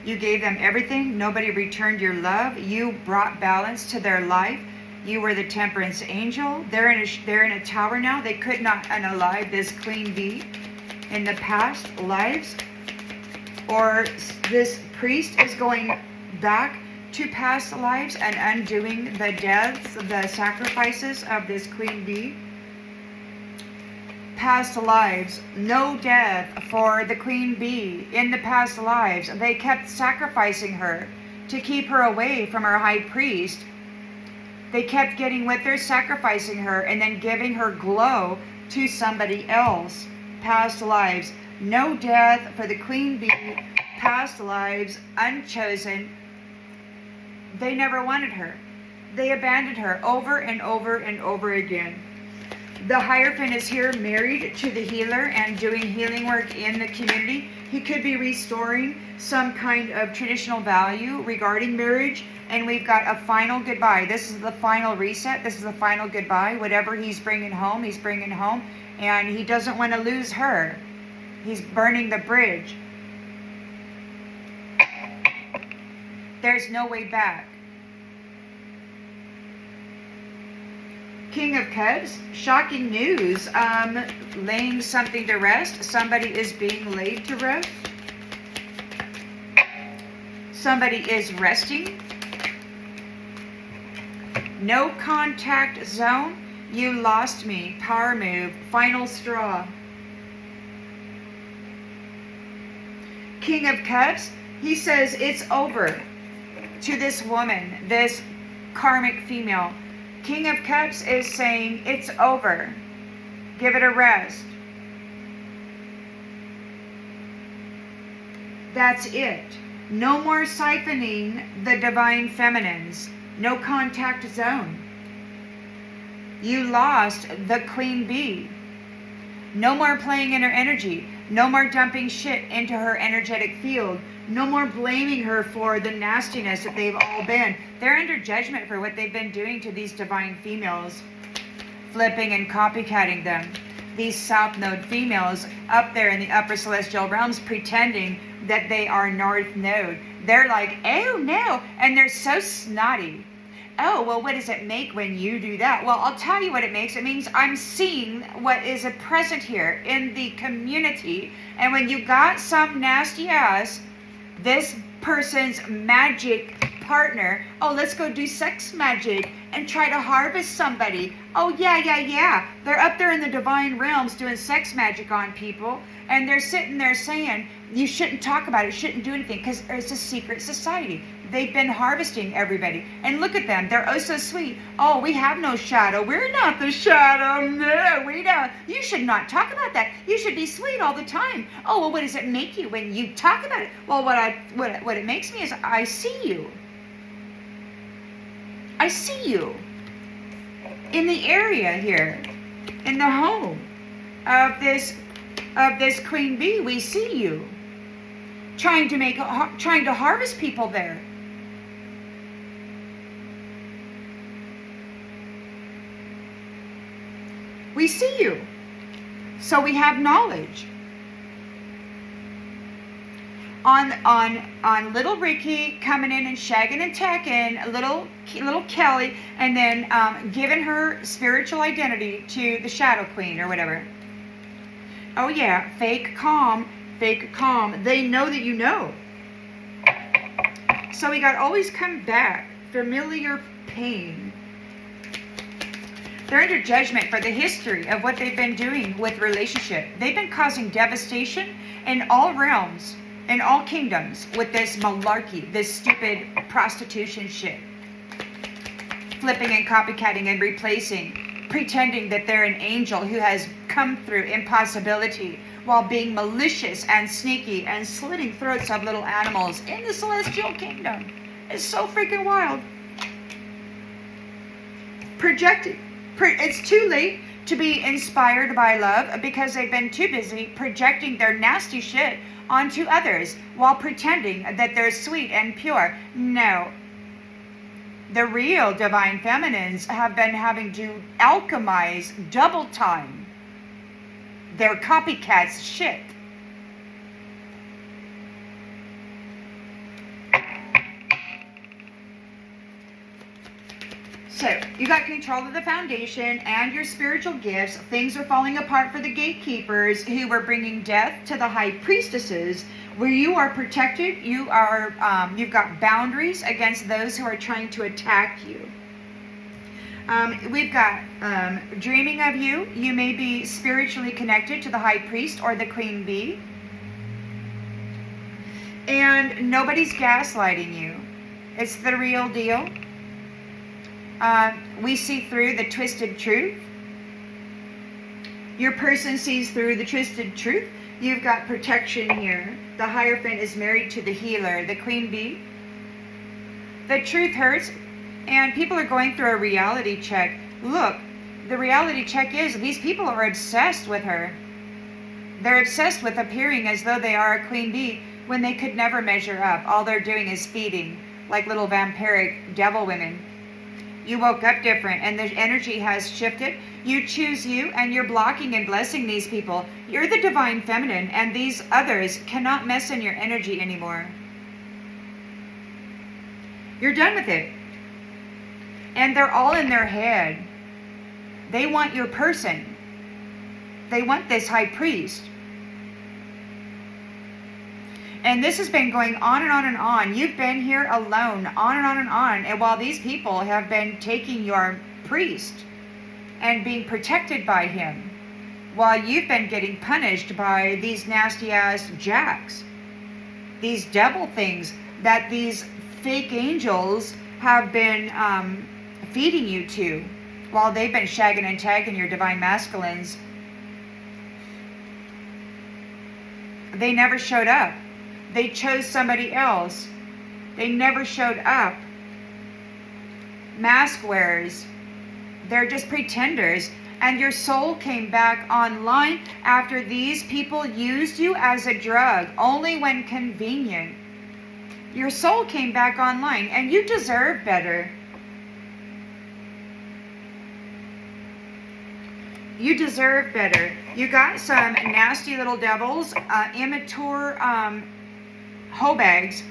You gave them everything. Nobody returned your love. You brought balance to their life. You were the temperance angel. They're in a tower now. They could not unalive this queen bee in the past lives. Or this priest is going back to past lives and undoing the deaths, the sacrifices of this queen bee. Past lives, no death for the queen bee. In the past lives, they kept sacrificing her to keep her away from her high priest. They kept getting with her, sacrificing her, and then giving her glow to somebody else. Past lives, no death for the queen bee. Past lives, unchosen. They never wanted her. They abandoned her over and over and over again. The Hierophant is here, married to the healer and doing healing work in the community. He could be restoring some kind of traditional value regarding marriage. And we've got a final goodbye. This is the final reset. This is the final goodbye. Whatever he's bringing home, he's bringing home. And he doesn't want to lose her. He's burning the bridge. There's no way back. King of Cups, shocking news, laying something to rest. Somebody is being laid to rest. Somebody is resting. No contact zone. You lost me. Power move. Final straw. King of Cups, he says it's over to this woman, this karmic female. King of Cups is saying it's over. Give it a rest. That's it. No more siphoning the divine feminines. No contact zone. You lost the queen bee. No more playing in her energy. No more dumping shit into her energetic field. No more blaming her for the nastiness that they've all been. They're under judgment for what they've been doing to these divine females. Flipping and copycatting them. These South Node females up there in the upper celestial realms pretending that they are North Node. They're like, oh no, and they're so snotty. Oh, well, what does it make when you do that? Well, I'll tell you what it makes. It means I'm seeing what is a present here in the community. And when you got some nasty ass, this person's magic partner, oh, let's go do sex magic and try to harvest somebody. Oh, yeah. They're up there in the divine realms doing sex magic on people. And they're sitting there saying, you shouldn't talk about it, shouldn't do anything, because it's a secret society. They've been harvesting everybody. And look at them. They're oh so sweet. Oh, we have no shadow. We're not the shadow. No, we don't. You should not talk about that. You should be sweet all the time. Oh, well, what does it make you when you talk about it? Well, what it makes me is I see you. I see you. In the area here. In the home of this queen bee, we see you. Trying to harvest people there. We see you. So we have knowledge. On little Ricky coming in and shagging and tacking little Kelly, and then giving her spiritual identity to the Shadow Queen or whatever. Oh yeah, fake calm. They know that you know. So we got always come back. Familiar pain. They're under judgment for the history of what they've been doing with relationship. They've been causing devastation in all realms, in all kingdoms, with this malarkey, this stupid prostitution shit. Flipping and copycatting and replacing, pretending that they're an angel who has come through impossibility while being malicious and sneaky and slitting throats of little animals in the celestial kingdom. It's so freaking wild. Projecting. It's too late to be inspired by love because they've been too busy projecting their nasty shit onto others while pretending that they're sweet and pure. No. The real divine feminines have been having to alchemize double time their copycats shit. So, you got control of the foundation and your spiritual gifts. Things are falling apart for the gatekeepers who were bringing death to the high priestesses. Where you are protected, you've got boundaries against those who are trying to attack you. We've got dreaming of you. You may be spiritually connected to the high priest or the queen bee. And nobody's gaslighting you. It's the real deal. We see through the twisted truth. Your person sees through the twisted truth. You've got protection here. The Hierophant is married to the healer, the queen bee. The truth hurts, and people are going through a reality check. Look, the reality check is these people are obsessed with her. They're obsessed with appearing as though they are a queen bee when they could never measure up. All they're doing is feeding like little vampiric devil women. You woke up different and the energy has shifted. You choose you and you're blocking and blessing these people. You're the divine feminine and these others cannot mess in your energy anymore. You're done with it. And they're all in their head. They want your person. They want this high priest. And this has been going on and on and on. You've been here alone, on and on and on. And while these people have been taking your priest and being protected by him, while you've been getting punished by these nasty ass jacks, these devil things that these fake angels have been feeding you to, while they've been shagging and tagging your divine masculines. They never showed up. They chose somebody else. They never showed up. Mask wearers. They're just pretenders. And your soul came back online after these people used you as a drug, only when convenient. Your soul came back online, and you deserve better. You deserve better. You got some nasty little devils, immature hoe bags,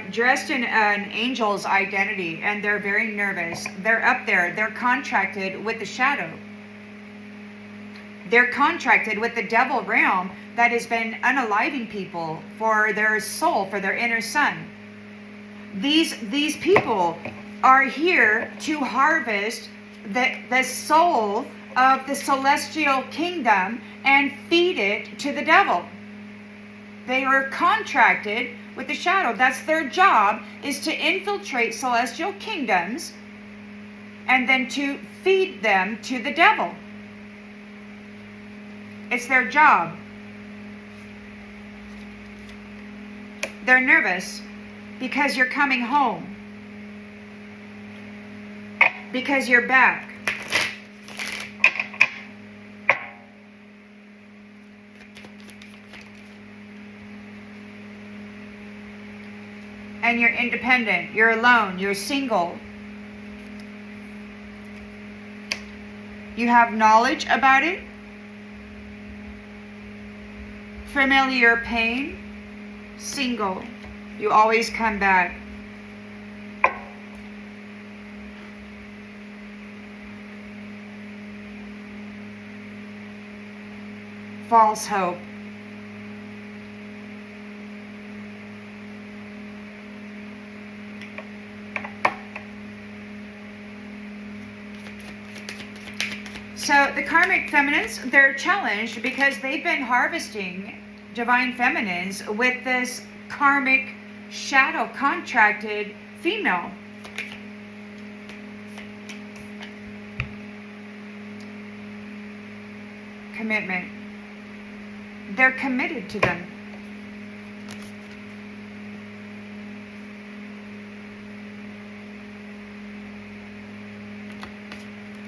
dressed in an angel's identity, and they're very nervous. They're up there. They're contracted with the shadow. They're contracted with the devil realm that has been unaliving people for their soul, for their inner son. These people are here to harvest the soul of the celestial kingdom and feed it to the devil. They are contracted with the shadow. That's their job, is to infiltrate celestial kingdoms and then to feed them to the devil. It's their job. They're nervous because you're coming home. Because you're back. And you're independent, you're alone, you're single. You have knowledge about it. Familiar pain, single. You always come back. False hope. So the karmic feminines, they're challenged because they've been harvesting divine feminines with this karmic shadow contracted female. Commitment. They're committed to them.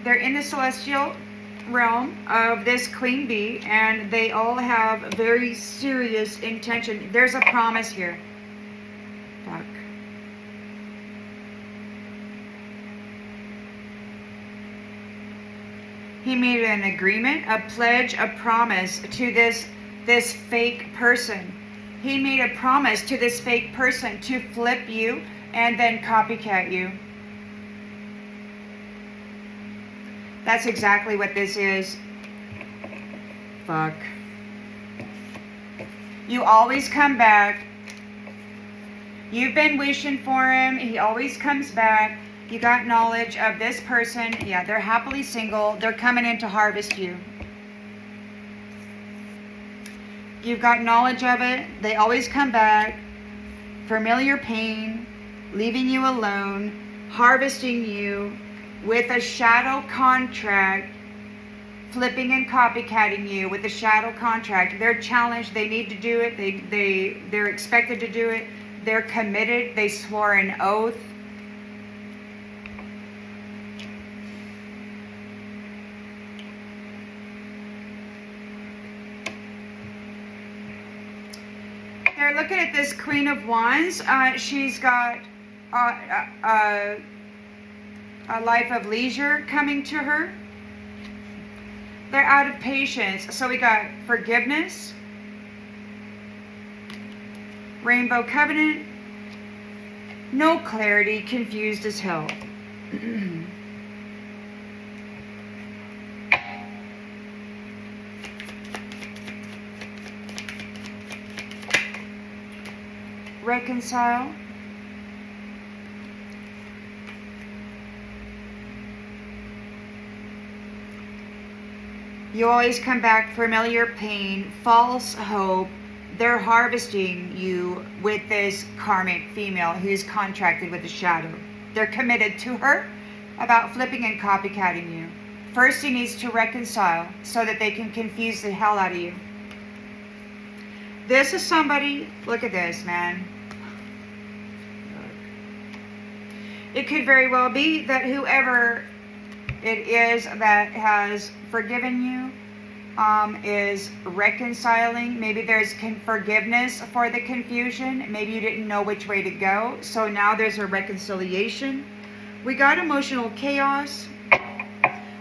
They're in the celestial realm of this queen bee, and they all have very serious intention. There's a promise here. Fuck. He made an agreement, a pledge, a promise to this fake person. He made a promise to this fake person to flip you and then copycat you. That's exactly what this is. Fuck. You always come back. You've been wishing for him. He always comes back. You got knowledge of this person. Yeah, they're happily single. They're coming in to harvest you. You've got knowledge of it. They always come back. Familiar pain. Leaving you alone. Harvesting you. With a shadow contract, flipping and copycatting you with a shadow contract. They're challenged. They need to do it. They're expected to do it. They're committed. They swore an oath. They're looking at this Queen of Wands. She's got a life of leisure coming to her. They're out of patience. So we got forgiveness, rainbow covenant, no clarity, confused as hell. Reconcile. You always come back, familiar pain, false hope. They're harvesting you with this karmic female who's contracted with the shadow. They're committed to her about flipping and copycatting you. First, he needs to reconcile so that they can confuse the hell out of you. This is somebody, look at this, man. It could very well be that whoever It is that has forgiven you, is reconciling. Maybe there's forgiveness for the confusion. Maybe you didn't know which way to go. So now there's a reconciliation. We got emotional chaos.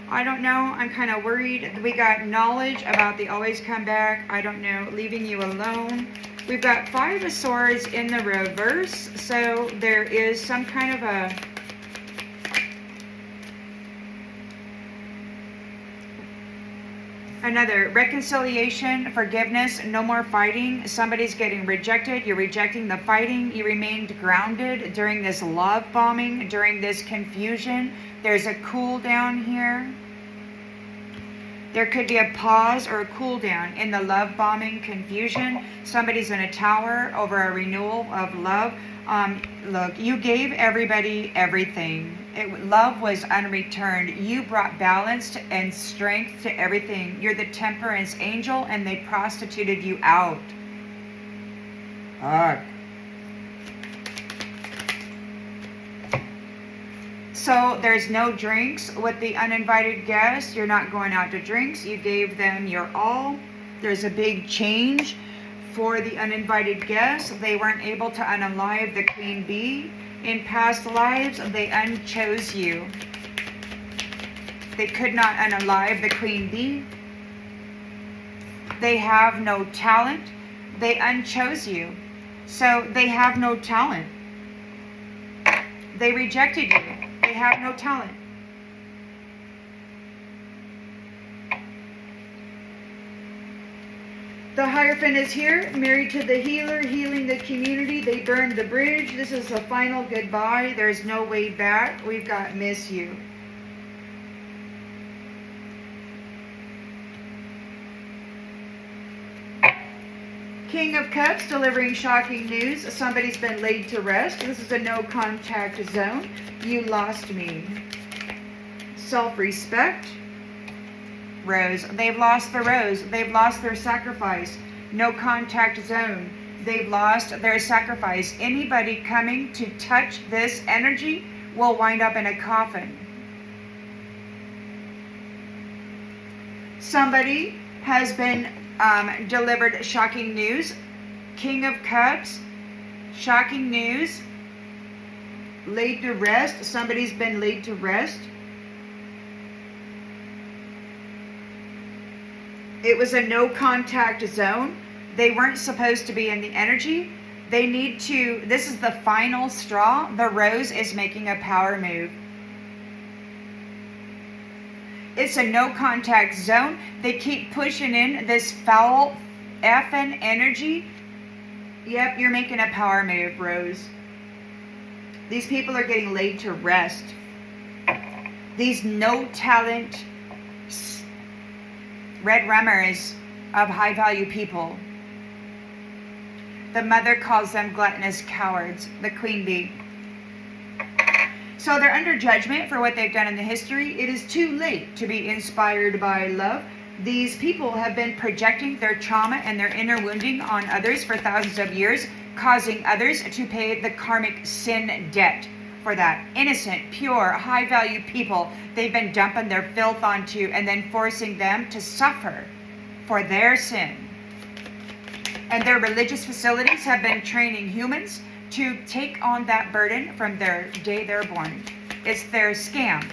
I don't know. I'm kind of worried. We got knowledge about the always come back. I don't know. Leaving you alone. We've got 5 of Swords in the reverse. So there is some kind of a... another reconciliation, forgiveness, no more fighting. Somebody's getting rejected. You're rejecting the fighting. You remained grounded during this love bombing, during this confusion. There's a cool down here. There could be a pause or a cool down in the love bombing confusion. Somebody's in a tower over a renewal of love. Look, you gave everybody everything. Love was unreturned. You brought balance and strength to everything. You're the temperance angel, and they prostituted you out. So there's no drinks with the uninvited guests. You're not going out to drinks. You gave them your all. There's a big change for the uninvited guests. They weren't able to unalive the queen bee. In past lives, they unchose you. They could not unalive the queen bee. They have no talent. They unchose you. So they have no talent. They rejected you. They have no talent. The Hierophant is here, married to the healer, healing the community. They burned the bridge. This is a final goodbye. There's no way back. We've got miss you. King of Cups, delivering shocking news. Somebody's been laid to rest. This is a no contact zone. You lost me. Self-respect. Rose. They've lost the rose. They've lost their sacrifice. No contact zone. They've lost their sacrifice. Anybody coming to touch this energy will wind up in a coffin. Somebody has been delivered shocking news. King of Cups. Shocking news. Laid to rest. Somebody's been laid to rest. It was a no contact zone. They weren't supposed to be in the energy. They need to, this is the final straw. The rose is making a power move. It's a no contact zone. They keep pushing in this foul effing energy. Yep, you're making a power move, Rose. These people are getting laid to rest. These no talent red rummers of high value people. The mother calls them gluttonous cowards, the queen bee. So they're under judgment for what they've done in the history. It is too late to be inspired by love. These people have been projecting their trauma and their inner wounding on others for thousands of years, causing others to pay the karmic sin debt for that. Innocent, pure, high-value people they've been dumping their filth onto and then forcing them to suffer for their sin. And their religious facilities have been training humans to take on that burden from their day they're born. It's their scam.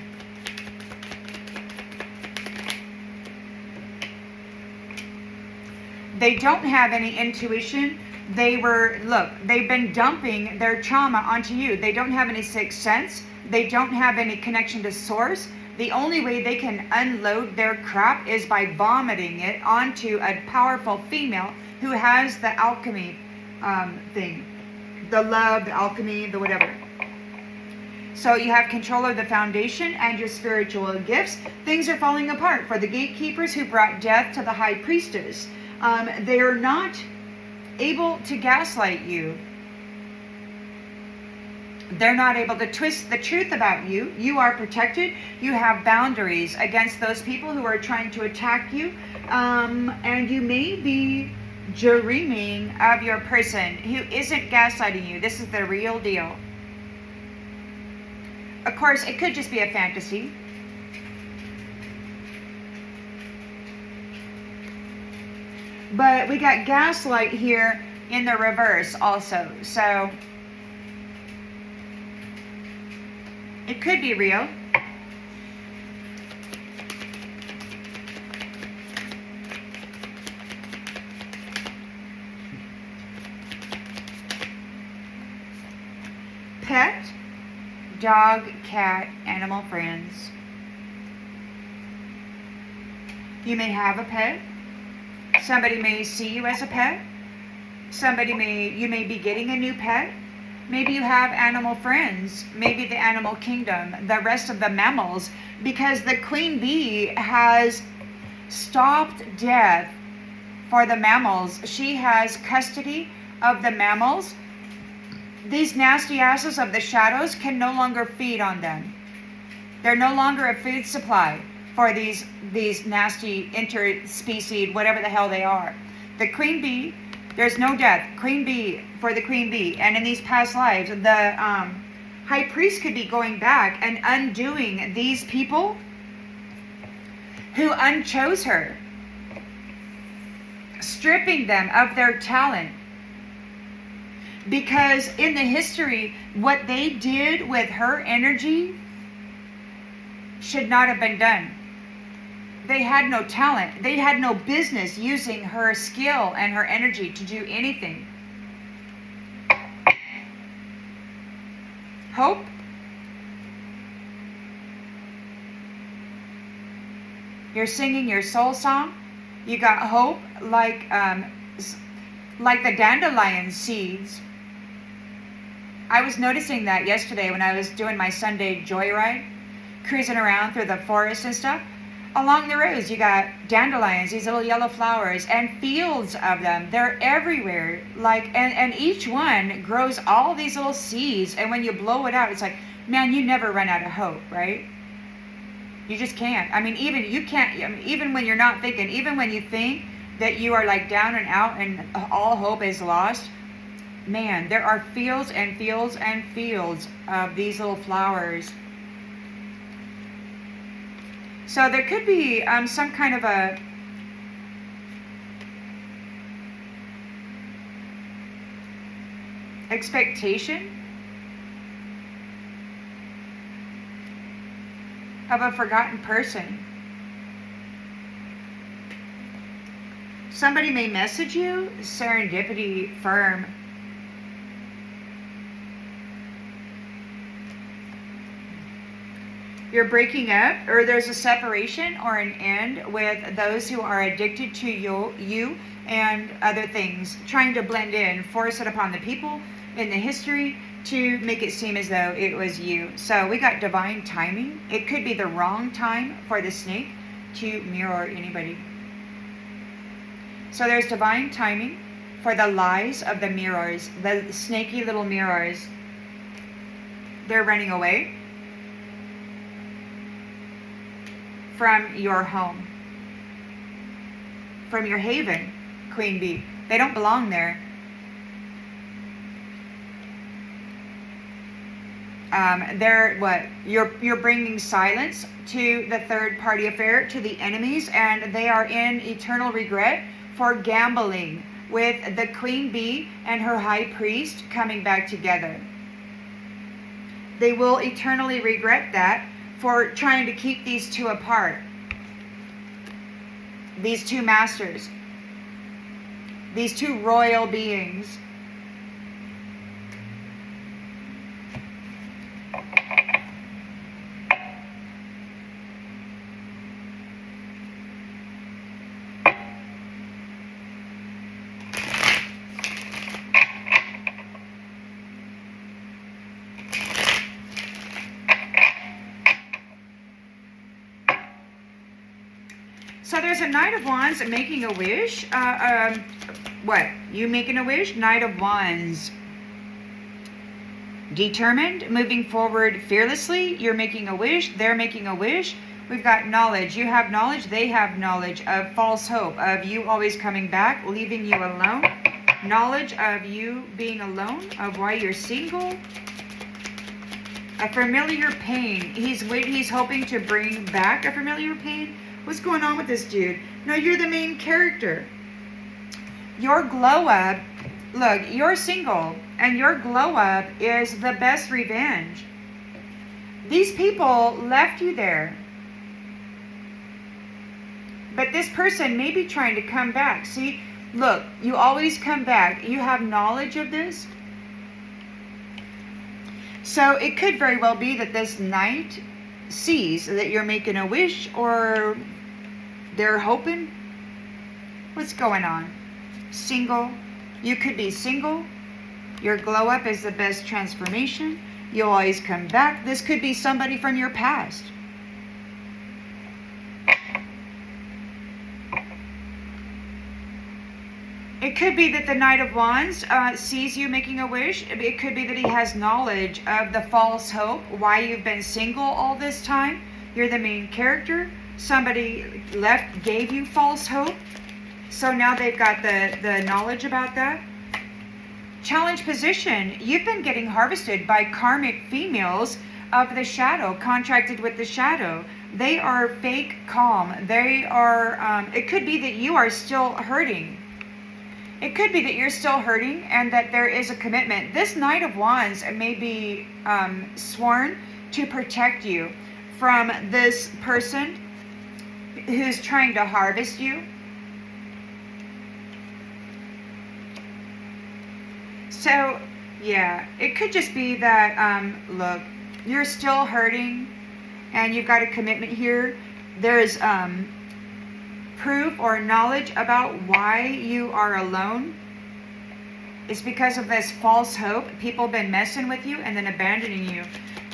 They don't have any intuition. They've been dumping their trauma onto you. They don't have any sixth sense. They don't have any connection to source. The only way they can unload their crap is by vomiting it onto a powerful female who has the alchemy thing. The love, the alchemy, the whatever. So you have control of the foundation and your spiritual gifts. Things are falling apart for the gatekeepers who brought death to the high priestess. They are not able to gaslight you. They're not able to twist the truth about you. You are protected. You have boundaries against those people who are trying to attack you. And you may be dreaming of your person who isn't gaslighting you. This is the real deal. Of course, it could just be a fantasy. But we got gaslight here in the reverse also. So it could be real. Pet, dog, cat, animal friends. You may have a pet. Somebody may see you as a pet. You may be getting a new pet. Maybe you have animal friends. Maybe the animal kingdom, the rest of the mammals, because the queen bee has stopped death for the mammals. She has custody of the mammals. These nasty asses of the shadows can no longer feed on them. They're no longer a food supply for these nasty interspecies, whatever the hell they are. The queen bee, there's no death. Queen bee for the queen bee. And in these past lives, the high priest could be going back and undoing these people who unchose her, stripping them of their talent. Because in the history, what they did with her energy should not have been done. They had no talent. They had no business using her skill and her energy to do anything. Hope. You're singing your soul song. You got hope like the dandelion seeds. I was noticing that yesterday when I was doing my Sunday joyride, cruising around through the forest and stuff. Along the roads, you got dandelions, these little yellow flowers, and fields of them. They're everywhere. And each one grows all these little seeds. And when you blow it out, it's like, man, you never run out of hope, right? You just can't. I mean, even when you're not thinking, even when you think that you are like down and out and all hope is lost, man, there are fields and fields and fields of these little flowers. So there could be some kind of a expectation of a forgotten person. Somebody may message you, serendipity firm. You're breaking up, or there's a separation or an end with those who are addicted to you and other things, trying to blend in, force it upon the people in the history to make it seem as though it was you. So we got divine timing. It could be the wrong time for the snake to mirror anybody. So there's divine timing for the lies of the mirrors, the snaky little mirrors. They're running away from your home, from your haven, queen bee. They don't belong there. They're what? You're bringing silence to the third party affair, to the enemies, and they are in eternal regret for gambling with the queen bee and her high priest coming back together. They will eternally regret that, for trying to keep these two apart. These two masters. These two royal beings. So there's a Knight of Wands making a wish. What? You making a wish? Knight of Wands. Determined, moving forward fearlessly. You're making a wish. They're making a wish. We've got knowledge. You have knowledge. They have knowledge of false hope, of you always coming back, leaving you alone. Knowledge of you being alone, of why you're single. A familiar pain. He's hoping to bring back a familiar pain. What's going on with this dude? No, you're the main character. Your glow up, look, you're single, and your glow up is the best revenge. These people left you there. But this person may be trying to come back. See, look, you always come back. You have knowledge of this. So it could very well be that this knight sees that you're making a wish, or they're hoping. What's going on? Single. You could be single. Your glow up is the best transformation. You'll always come back. This could be somebody from your past. It could be that the Knight of Wands sees you making a wish. It could be that he has knowledge of the false hope, why you've been single all this time. You're the main character. Somebody left, gave you false hope. So now they've got the knowledge about that. Challenge position. You've been getting harvested by karmic females of the shadow, contracted with the shadow. They are fake calm. They are, it could be that you are still hurting. It could be that you're still hurting and that there is a commitment. This Knight of Wands may be sworn to protect you from this person who's trying to harvest you. So, yeah, it could just be that, look, you're still hurting and you've got a commitment here. There's proof or knowledge about why you are alone. It's because of this false hope. People have been messing with you and then abandoning you.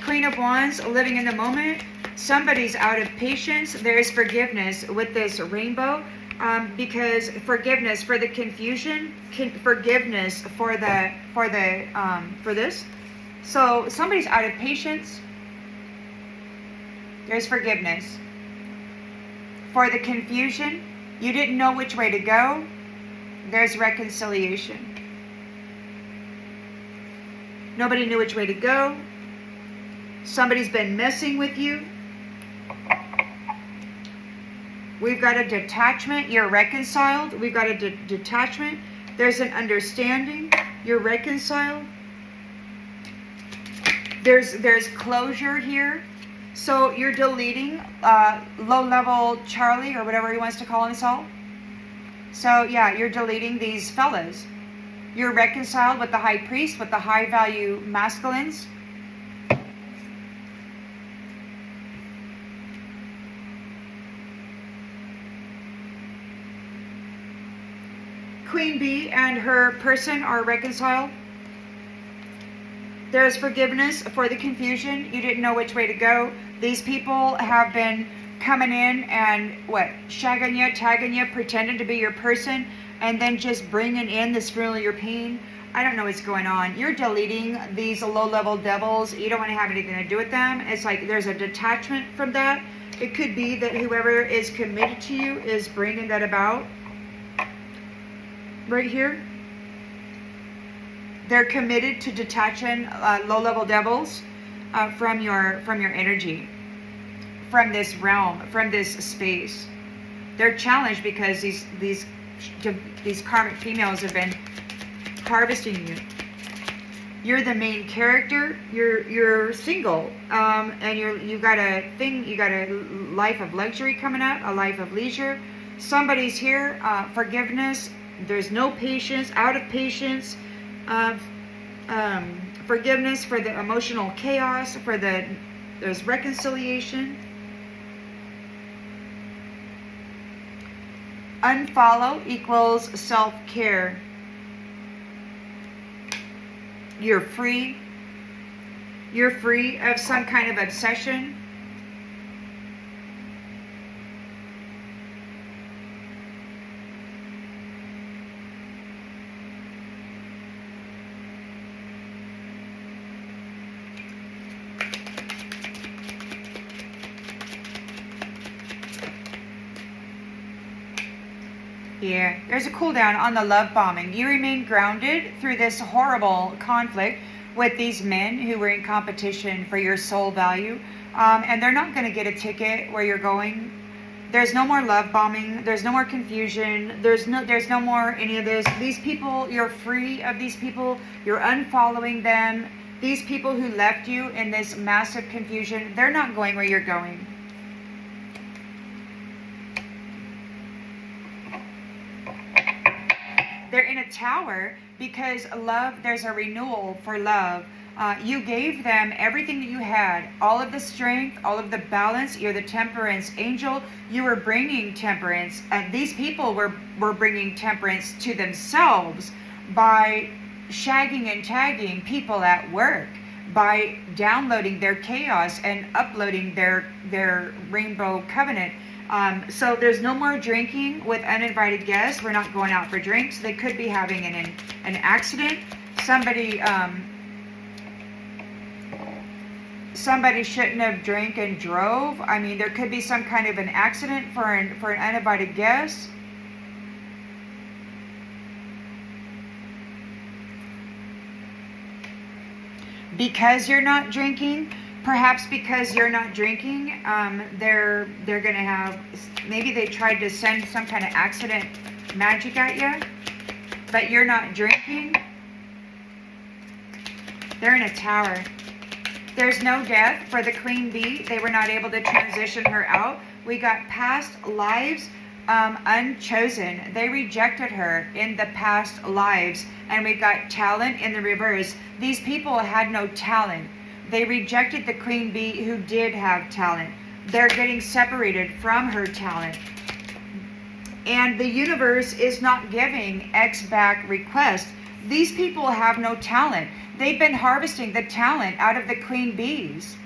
Queen of Wands, living in the moment. Somebody's out of patience. There is forgiveness with this rainbow. Because forgiveness for the confusion, forgiveness for this. So somebody's out of patience. There's forgiveness. For the confusion, you didn't know which way to go. There's reconciliation. Nobody knew which way to go. Somebody's been messing with you. We've got a detachment. You're reconciled. We've got a detachment. There's an understanding. You're reconciled. There's closure here. So you're deleting low-level Charlie, or whatever he wants to call himself. So yeah, you're deleting these fellas. You're reconciled with the high priest, with the high-value masculines. Queen Bee and her person are reconciled. There's forgiveness for the confusion. You didn't know which way to go. These people have been coming in and shagging you, tagging you, pretending to be your person, and then just bringing in this familiar pain. I don't know what's going on. You're deleting these low-level devils. You don't want to have anything to do with them. It's like there's a detachment from that. It could be that whoever is committed to you is bringing that about. Right here, they're committed to detaching low-level devils from your energy, from this realm, from this space. They're challenged because these karmic females have been harvesting you. You're the main character. You're single, and you've got a thing. You got a life of luxury coming up, a life of leisure. Somebody's here. Forgiveness. There's no patience, out of patience, forgiveness for the emotional chaos, there's reconciliation. Unfollow equals self-care. You're free. You're free of some kind of obsession. Yeah, there's a cool down on the love bombing. You remain grounded through this horrible conflict with these men who were in competition for your soul value. And they're not going to get a ticket where you're going. There's no more love bombing. There's no more confusion. There's no more any of this. These people, you're free of these people. You're unfollowing them. These people who left you in this massive confusion, they're not going where you're going. They're in a tower because love, there's a renewal for love. You gave them everything that you had, all of the strength, all of the balance. You're the temperance angel. You were bringing temperance. These people were bringing temperance to themselves by shagging and tagging people at work, by downloading their chaos and uploading their rainbow covenant. So there's no more drinking with uninvited guests. We're not going out for drinks. They could be having an accident. Somebody shouldn't have drank and drove. I mean, there could be some kind of an accident for an uninvited guest. Because you're not drinking, perhaps because you're not drinking, they're gonna have, maybe they tried to send some kind of accident magic at you, but you're not drinking. They're in a tower. There's no death for the queen bee. They were not able to transition her out. We got past lives unchosen. They rejected her in the past lives. And we got talent in the reverse. These people had no talent. They rejected the queen bee who did have talent. They're getting separated from her talent. And the universe is not giving X-back requests. These people have no talent. They've been harvesting the talent out of the queen bees.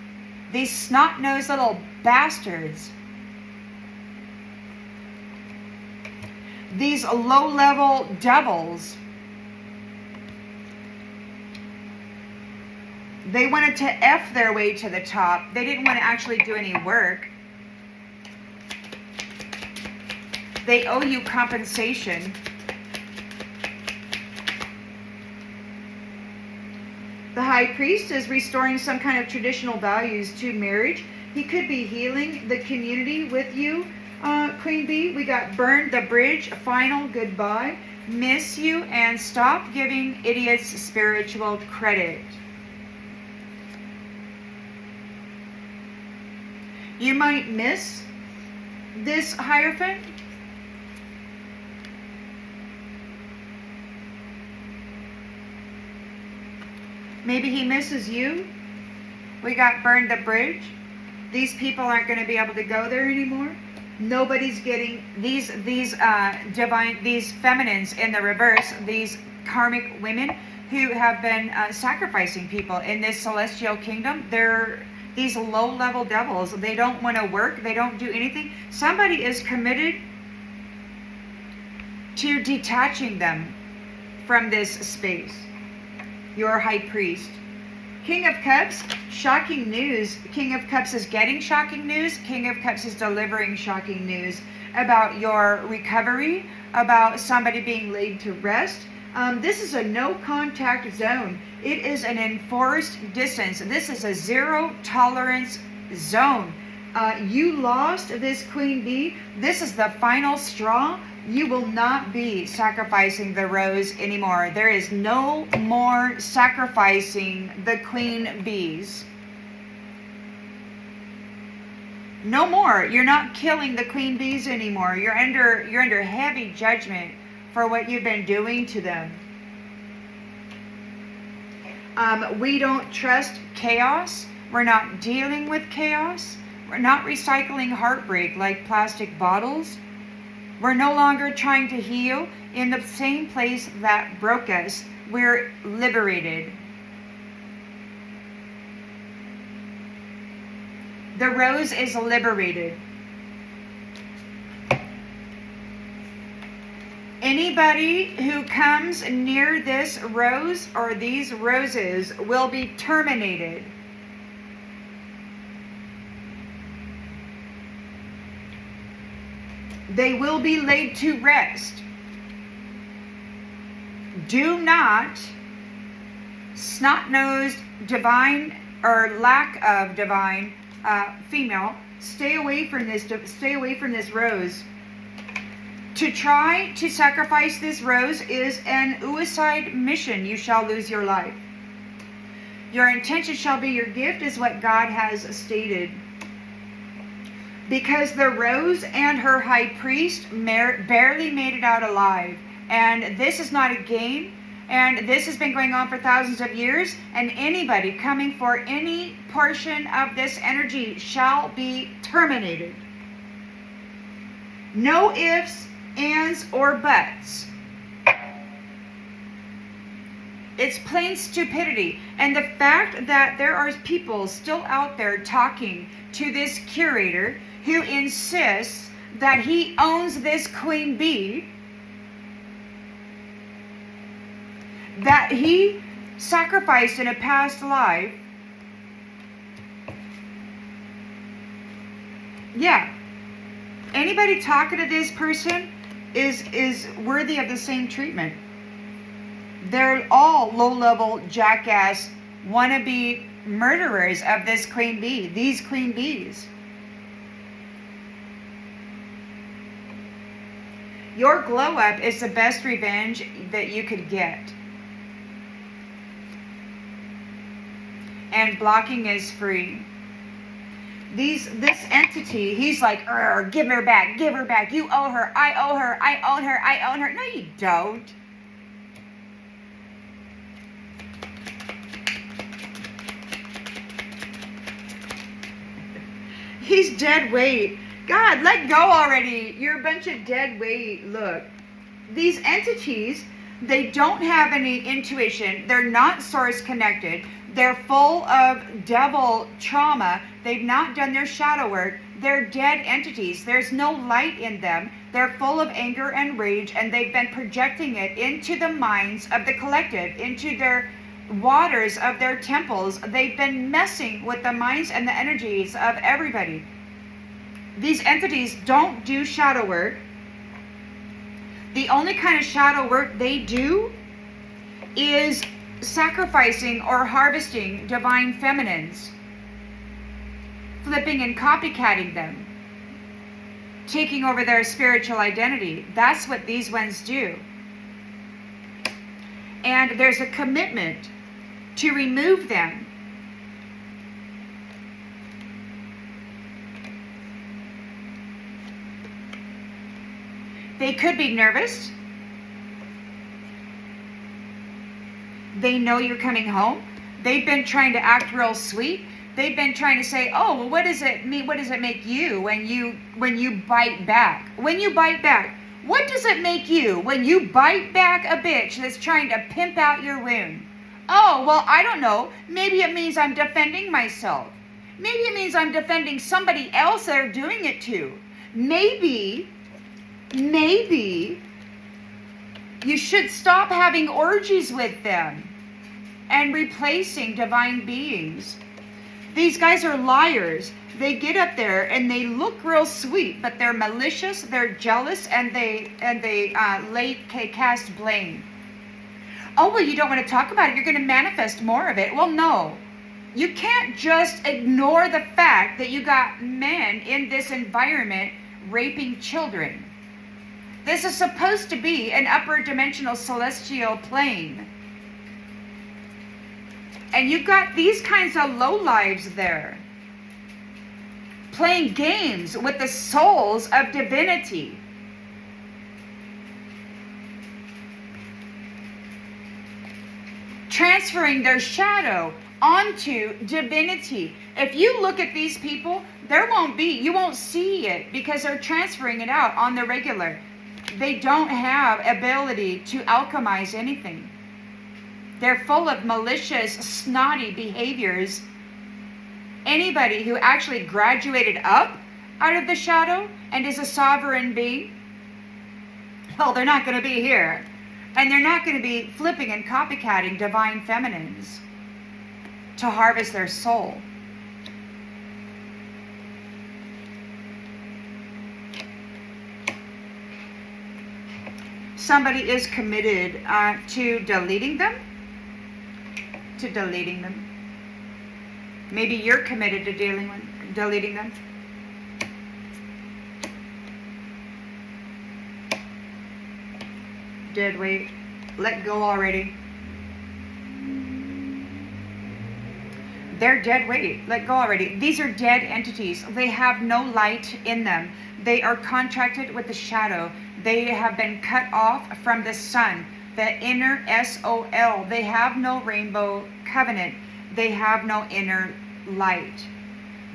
These snot-nosed little bastards. These low-level devils. They wanted to F their way to the top. They didn't want to actually do any work. They owe you compensation. The high priest is restoring some kind of traditional values to marriage. He could be healing the community with you, Queen Bee. We got burned the bridge, final goodbye, miss you, and stop giving idiots spiritual credit. You might miss this Hierophant. Maybe he misses you. We got burned the bridge. These people aren't going to be able to go there anymore. Nobody's getting these divine, these feminines in the reverse, these karmic women who have been sacrificing people in this celestial kingdom. They're these low-level devils. They don't want to work. They don't do anything. Somebody is committed to detaching them from this space. Your high priest. King of Cups, shocking news. King of Cups is getting shocking news. King of Cups is delivering shocking news about your recovery, about somebody being laid to rest. This is a no contact zone. It is an enforced distance. This is a zero tolerance zone. You lost this queen bee. This is the final straw. You will not be sacrificing the rose anymore. There is no more sacrificing the queen bees. No more. You're not killing the queen bees anymore. You're under heavy judgment for what you've been doing to them. We don't trust chaos. We're not dealing with chaos. We're not recycling heartbreak like plastic bottles. We're no longer trying to heal in the same place that broke us. We're liberated. The rose is liberated. Anybody who comes near this rose or these roses will be terminated. They will be laid to rest. Do not snot-nosed divine or lack of divine female, stay away from this rose. To try to sacrifice this rose is an suicide mission. You shall lose your life. Your intention shall be your gift, is what God has stated. Because the rose and her high priest barely made it out alive. And this is not a game. And this has been going on for thousands of years. And anybody coming for any portion of this energy shall be terminated. No ifs, ands, or buts. It's plain stupidity. And the fact that there are people still out there talking to this curator who insists that he owns this queen bee, that he sacrificed in a past life. Yeah. Anybody talking to this person is worthy of the same treatment. They're all low-level jackass wannabe murderers of this queen bee, these queen bees. Your glow up is the best revenge that you could get. And blocking is free. This entity, he's like, give her back, give her back. You owe her, I owe her, I own her, I own her. No, you don't. He's dead weight. God, let go already. You're a bunch of dead weight. Look, these entities, they don't have any intuition. They're not source connected. They're full of devil trauma. They've not done their shadow work. They're dead entities. There's no light in them. They're full of anger and rage, and they've been projecting it into the minds of the collective, into their waters of their temples. They've been messing with the minds and the energies of everybody. These entities don't do shadow work. The only kind of shadow work they do is sacrificing or harvesting divine feminines, flipping and copycatting them, taking over their spiritual identity. That's what these ones do. And there's a commitment to remove them. They could be nervous. They know you're coming home. They've been trying to act real sweet. They've been trying to say, oh, well, what does it mean? What does it make you when you bite back? When you bite back, what does it make you when you bite back a bitch that's trying to pimp out your wound? Oh, well, I don't know. Maybe it means I'm defending myself. Maybe it means I'm defending somebody else they're doing it to. Maybe you should stop having orgies with them and replacing divine beings. These guys are liars. They get up there and they look real sweet, but they're malicious, they're jealous, and they cast blame. Oh, well, you don't want to talk about it. You're going to manifest more of it. Well, no. You can't just ignore the fact that you got men in this environment raping children. This is supposed to be an upper dimensional celestial plane. And you've got these kinds of lowlives there, playing games with the souls of divinity. Transferring their shadow onto divinity. If you look at these people, you won't see it because they're transferring it out on the regular. They don't have ability to alchemize anything. They're full of malicious, snotty behaviors. Anybody who actually graduated up out of the shadow and is a sovereign being, well, they're not going to be here. And they're not going to be flipping and copycatting divine feminines to harvest their soul. Somebody is committed to deleting them. Maybe you're committed to deleting them. Dead weight. Let go already. They're dead weight. Let go already. These are dead entities. They have no light in them. They are contracted with the shadow. They have been cut off from the sun, the inner SOL. They have no rainbow covenant. They have no inner light.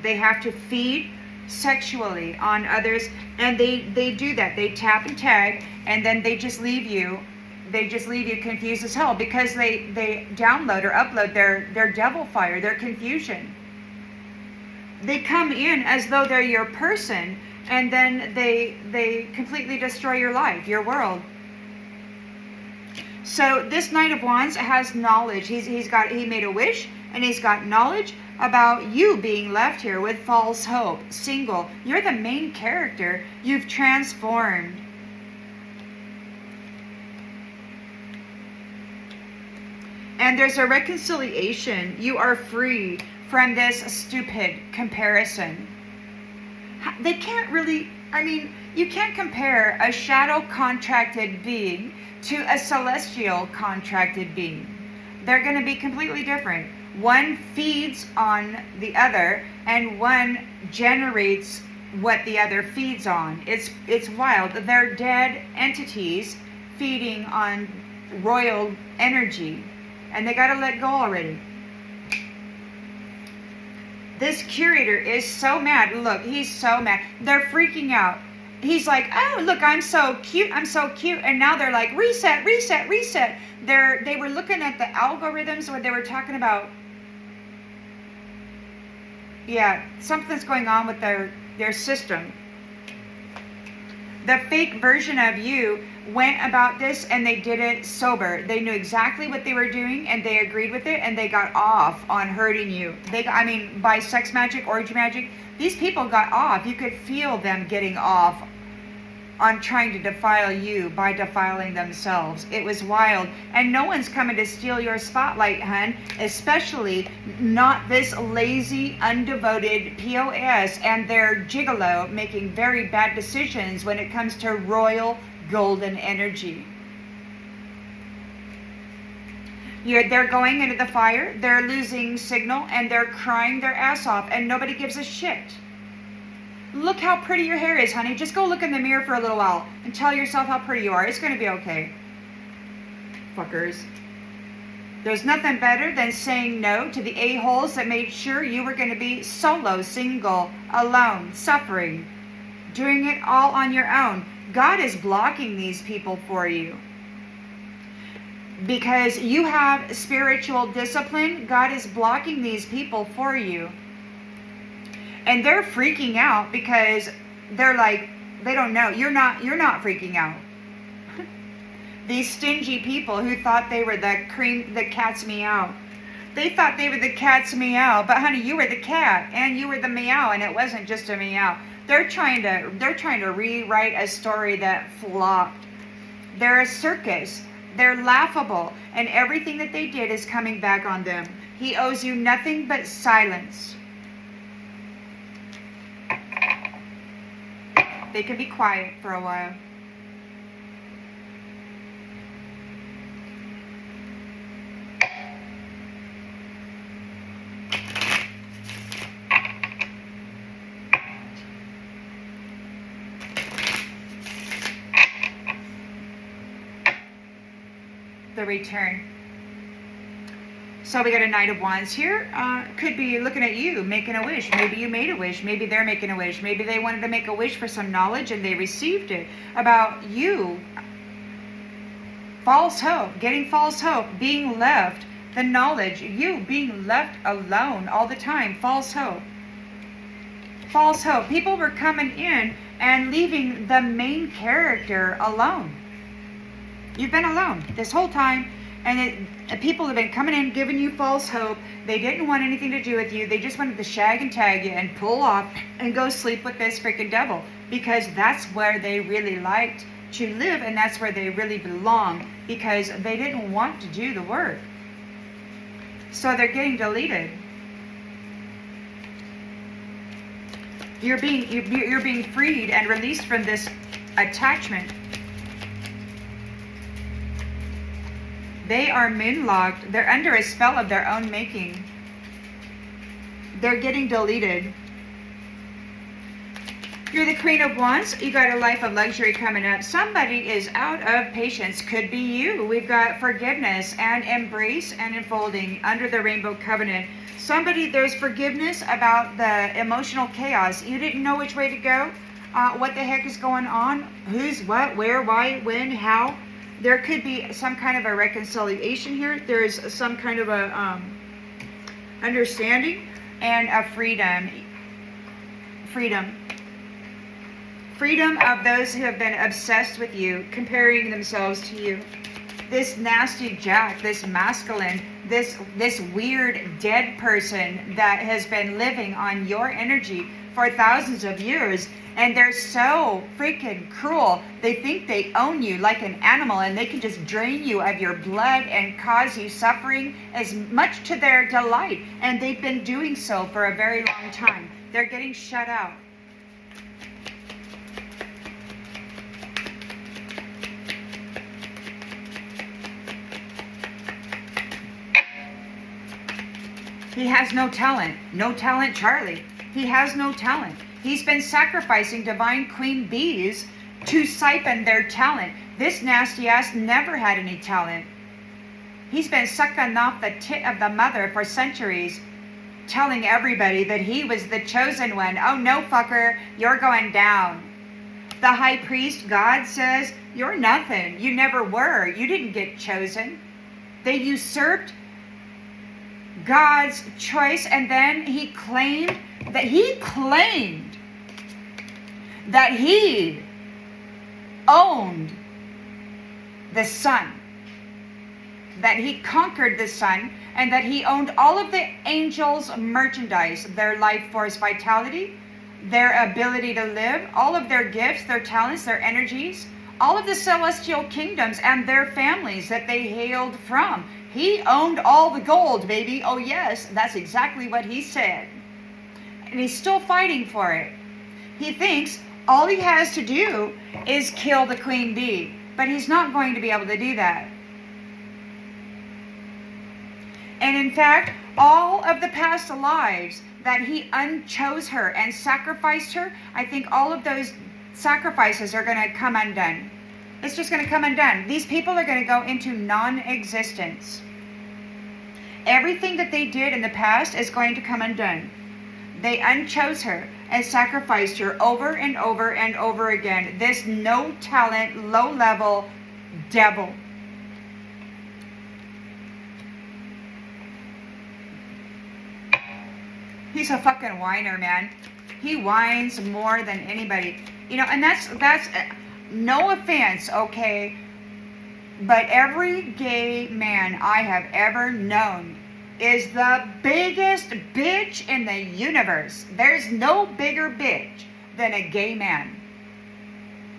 They have to feed sexually on others, and they do that. They tap and tag, and then they just leave you. They just leave you confused as hell because they download or upload their devil fire, their confusion. They come in as though they're your person, and then they completely destroy your life, your world. So this Knight of Wands has knowledge. He made a wish, and he's got knowledge about you being left here with false hope, single. You're the main character. You've transformed. And there's a reconciliation. You are free from this stupid comparison. They can't really, you can't compare a shadow contracted being to a celestial contracted being. They're going to be completely different. One feeds on the other, and one generates what the other feeds on. It's wild. They're dead entities feeding on royal energy. And they got to let go already. This curator is so mad. Look, he's so mad. They're freaking out. He's like, oh, look, I'm so cute. I'm so cute. And now they're like, reset, reset, reset. They were looking at the algorithms where they were talking about, yeah, something's going on with their system. The fake version of you went about this, and they did it sober. They knew exactly what they were doing, and they agreed with it, and they got off on hurting you. By sex magic, orgy magic, these people got off. You could feel them getting off on trying to defile you by defiling themselves. It was wild. And no one's coming to steal your spotlight, hun. Especially not this lazy, undevoted POS and their gigolo making very bad decisions when it comes to royal golden energy. They're going into the fire, they're losing signal, and they're crying their ass off, and nobody gives a shit. Look how pretty your hair is, honey. Just go look in the mirror for a little while and tell yourself how pretty you are. It's going to be okay. Fuckers. There's nothing better than saying no to the a-holes that made sure you were going to be solo, single, alone, suffering, doing it all on your own. God is blocking these people for you. Because you have spiritual discipline, God is blocking these people for you. And they're freaking out because they're like, they don't know. You're not freaking out. These stingy people who thought they were the cat's meow. They thought they were the cat's meow, but honey, you were the cat and you were the meow, and it wasn't just a meow. They're trying to rewrite a story that flopped. They're a circus. They're laughable, and everything that they did is coming back on them. He owes you nothing but silence. They can be quiet for a while. The return. So we got a Knight of Wands here. Could be looking at you, making a wish. Maybe you made a wish. Maybe they're making a wish. Maybe they wanted to make a wish for some knowledge and they received it. About you. False hope. Getting false hope. Being left. The knowledge. You being left alone all the time. False hope. False hope. People were coming in and leaving the main character alone. You've been alone this whole time. And people have been coming in, giving you false hope. They didn't want anything to do with you. They just wanted to shag and tag you and pull off and go sleep with this freaking devil. Because that's where they really liked to live, and that's where they really belong. Because they didn't want to do the work. So they're getting deleted. You're being freed and released from this attachment. They are moonlocked. They're under a spell of their own making. They're getting deleted. You're the Queen of Wands. You got a life of luxury coming up. Somebody is out of patience. Could be you. We've got forgiveness and embrace and enfolding under the Rainbow Covenant. Somebody, there's forgiveness about the emotional chaos. You didn't know which way to go. What the heck is going on? Who's what, where, why, when, how. There could be some kind of a reconciliation here. There's some kind of a understanding and a freedom. Freedom of those who have been obsessed with you, comparing themselves to you. This nasty jack, this masculine, this weird dead person that has been living on your energy for thousands of years, and they're so freaking cruel. They think they own you like an animal, and they can just drain you of your blood and cause you suffering as much to their delight. And they've been doing so for a very long time. They're getting shut out. He has no talent. No talent, Charlie. He has no talent. He's been sacrificing divine queen bees to siphon their talent. This nasty ass never had any talent. He's been sucking off the tit of the mother for centuries, telling everybody that he was the chosen one. Oh no, fucker, you're going down. The high priest, God, says, you're nothing. You never were. You didn't get chosen. They usurped God's choice, and then he claimed that he owned the sun, that he conquered the sun, and that he owned all of the angels' merchandise, their life force vitality, their ability to live, all of their gifts, their talents, their energies, all of the celestial kingdoms and their families that they hailed from. He owned all the gold, baby. Oh yes, that's exactly what he said. And he's still fighting for it. He thinks all he has to do is kill the queen bee, but he's not going to be able to do that. And in fact, all of the past lives that he unchose her and sacrificed her, I think all of those sacrifices are going to come undone. It's just going to come undone. These people are going to go into non-existence. Everything that they did in the past is going to come undone. They unchose her and sacrificed her over and over and over again. This no talent, low level devil. He's a fucking whiner, man. He whines more than anybody. You know, and that's no offense, okay? But every gay man I have ever known is the biggest bitch in the universe. There's no bigger bitch than a gay man.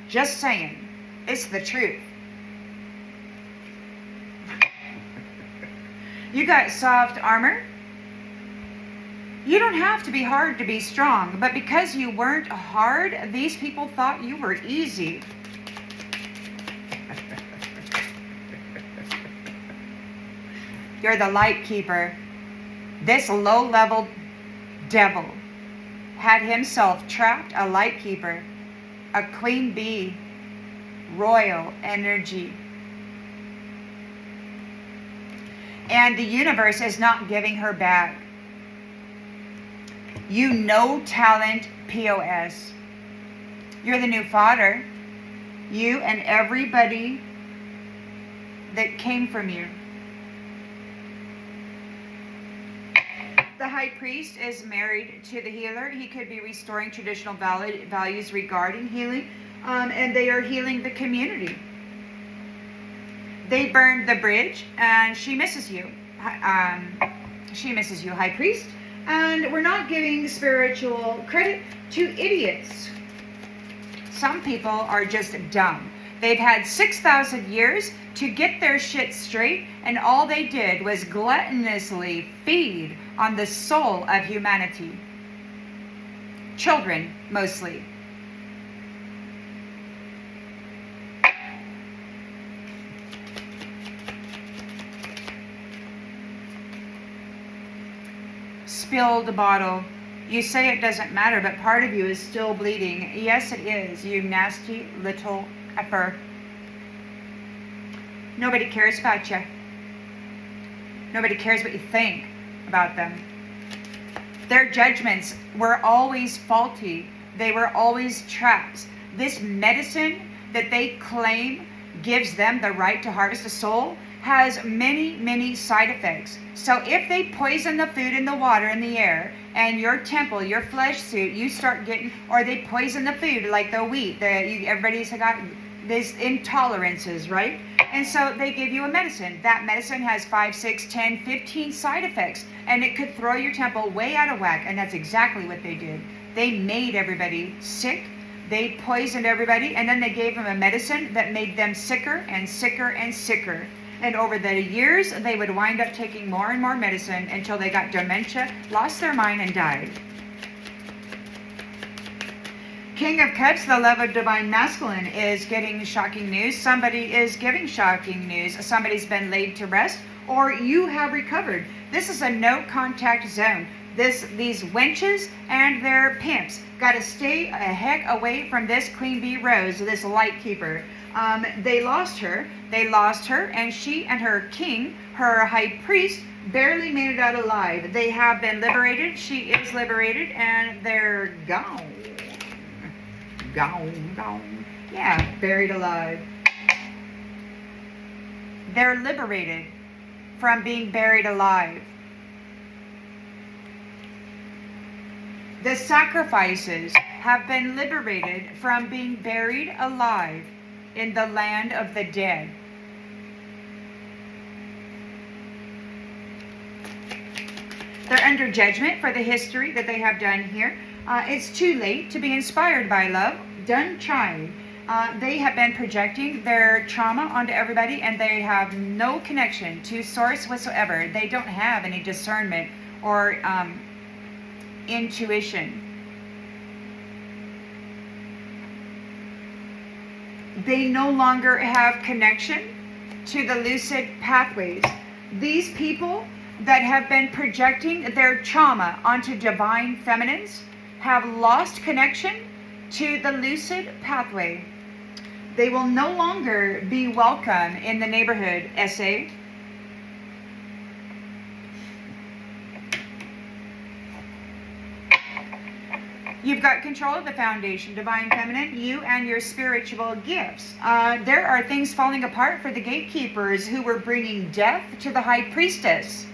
Just saying. It's the truth. You got soft armor. You don't have to be hard to be strong, but because you weren't hard, these people thought you were easy. You're the light keeper. This low-level devil had himself trapped a light keeper, a queen bee, royal energy. And the universe is not giving her back. You no talent POS. You're the new fodder. You and everybody that came from you. The high priest is married to the healer. He could be restoring traditional values regarding healing, and they are healing the community. They burned the bridge, and she misses you. She misses you, high priest. And we're not giving spiritual credit to idiots. Some people are just dumb. They've had 6,000 years to get their shit straight, and all they did was gluttonously feed on the soul of humanity. children mostly. Spilled bottle. You say it doesn't matter, but part of you is still bleeding. Yes, it is, you nasty little effer. Nobody cares about you. Nobody cares what you think about them. Their judgments were always faulty. They were always traps. This medicine that they claim gives them the right to harvest a soul has many, many side effects. So if they poison the food and the water and the air, and your temple, your flesh suit, you start getting, or they poison the food like the wheat, everybody's got these intolerances, right? And so they give you a medicine. That medicine has 5, 6, 10, 15 side effects, and it could throw your temple way out of whack, and that's exactly what they did. They made everybody sick. They poisoned everybody, and then they gave them a medicine that made them sicker and sicker and sicker. And over the years, they would wind up taking more and more medicine until they got dementia, lost their mind, and died. King of Cups, the love of divine masculine, is getting shocking news. Somebody is giving shocking news. Somebody's been laid to rest, or you have recovered. This is a no contact zone. These wenches and their pimps got to stay a heck away from this Queen Bee Rose, this light keeper. They lost her, and she and her king, her high priest, barely made it out alive. They have been liberated. She is liberated, and they're gone. Gone. Yeah, buried alive. They're liberated from being buried alive. The sacrifices have been liberated from being buried alive in the land of the dead. They're under judgment for the history that they have done here. It's too late to be inspired by love. Done trying. They have been projecting their trauma onto everybody, and they have no connection to source whatsoever. They don't have any discernment or intuition. They no longer have connection to the lucid pathways. These people that have been projecting their trauma onto divine feminines have lost connection to the lucid pathway. They will no longer be welcome in the neighborhood, SA. You've got control of the foundation, divine feminine, you and your spiritual gifts. There are things falling apart for the gatekeepers who were bringing death to the high priestess.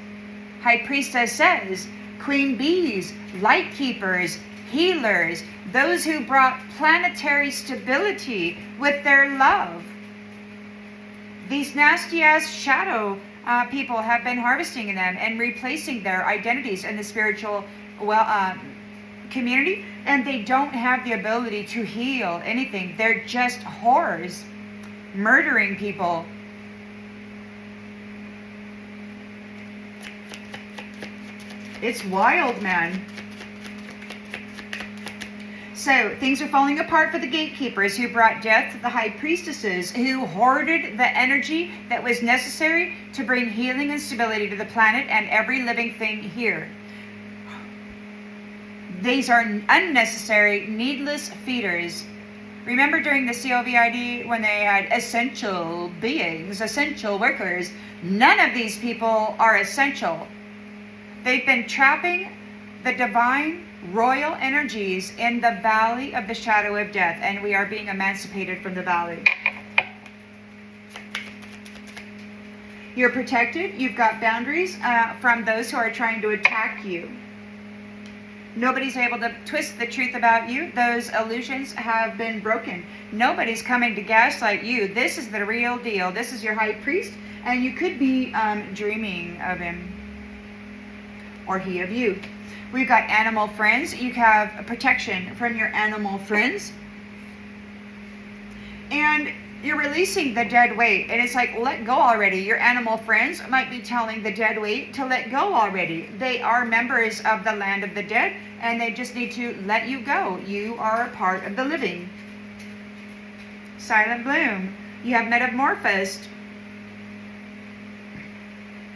High priestess says, queen bees, light keepers, healers, those who brought planetary stability with their love. These nasty ass shadow people have been harvesting them and replacing their identities in the spiritual community, and they don't have the ability to heal anything. They're just whores, murdering people. It's wild, man. So things are falling apart for the gatekeepers who brought death to the high priestesses, who hoarded the energy that was necessary to bring healing and stability to the planet and every living thing here. These are unnecessary, needless feeders. Remember during the COVID when they had essential beings, essential workers? None of these people are essential. They've been trapping the divine royal energies in the valley of the shadow of death, and we are being emancipated from the valley. You're protected. You've got boundaries from those who are trying to attack you. Nobody's able to twist the truth about you. Those illusions have been broken. Nobody's coming to gaslight you. This is the real deal. This is your high priest, and you could be dreaming of him, or he of you. We've got animal friends. You have protection from your animal friends. And You're releasing the dead weight. And it's like, let go already. Your animal friends might be telling the dead weight to let go already. They are members of the land of the dead, and they just need to let you go. You are a part of the living. Silent bloom. You have metamorphosed.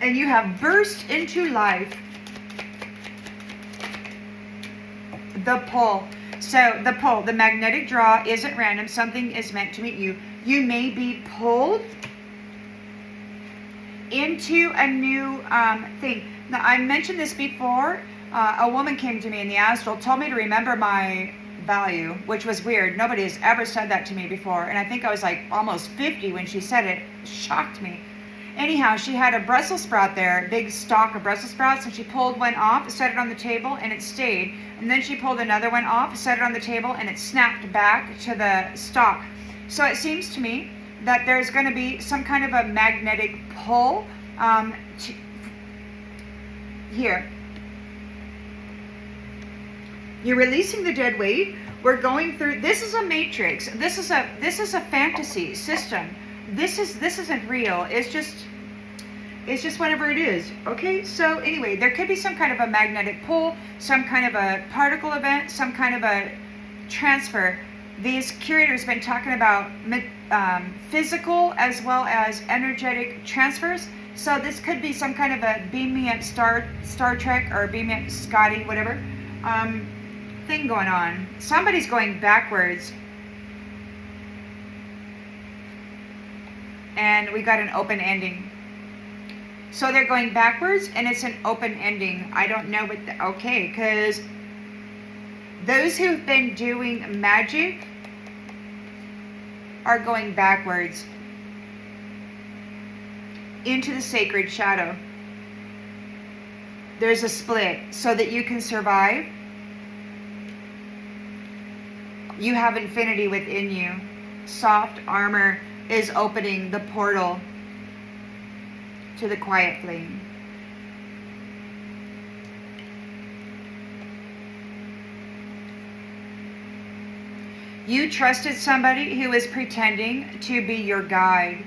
And you have burst into life. The pull. So the pull, the magnetic draw isn't random. Something is meant to meet you. You may be pulled into a new thing. Now, I mentioned this before. A woman came to me in the astral, told me to remember my value, which was weird. Nobody has ever said that to me before. And I think I was like almost 50 when she said it. It shocked me. Anyhow, she had a Brussels sprout there, big stalk of Brussels sprouts, and she pulled one off, set it on the table, and it stayed. And then she pulled another one off, set it on the table, and it snapped back to the stalk. So it seems to me that there's going to be some kind of a magnetic pull here. You're releasing the dead weight. We're going through. This is a matrix. This is a fantasy system. This isn't real. It's just whatever it is. Okay. So anyway, there could be some kind of a magnetic pull, some kind of a particle event, some kind of a transfer. These curators been talking about physical as well as energetic transfers. So this could be some kind of a beam me up Star Trek or beam me up Scotty, whatever. Thing going on. Somebody's going backwards. And we got an open ending. So they're going backwards and it's an open ending. I don't know what okay, because those who've been doing magic are going backwards into the sacred shadow. There's a split so that you can survive. You have infinity within you. Soft armor is opening the portal to the quiet flame. You trusted somebody who is pretending to be your guide.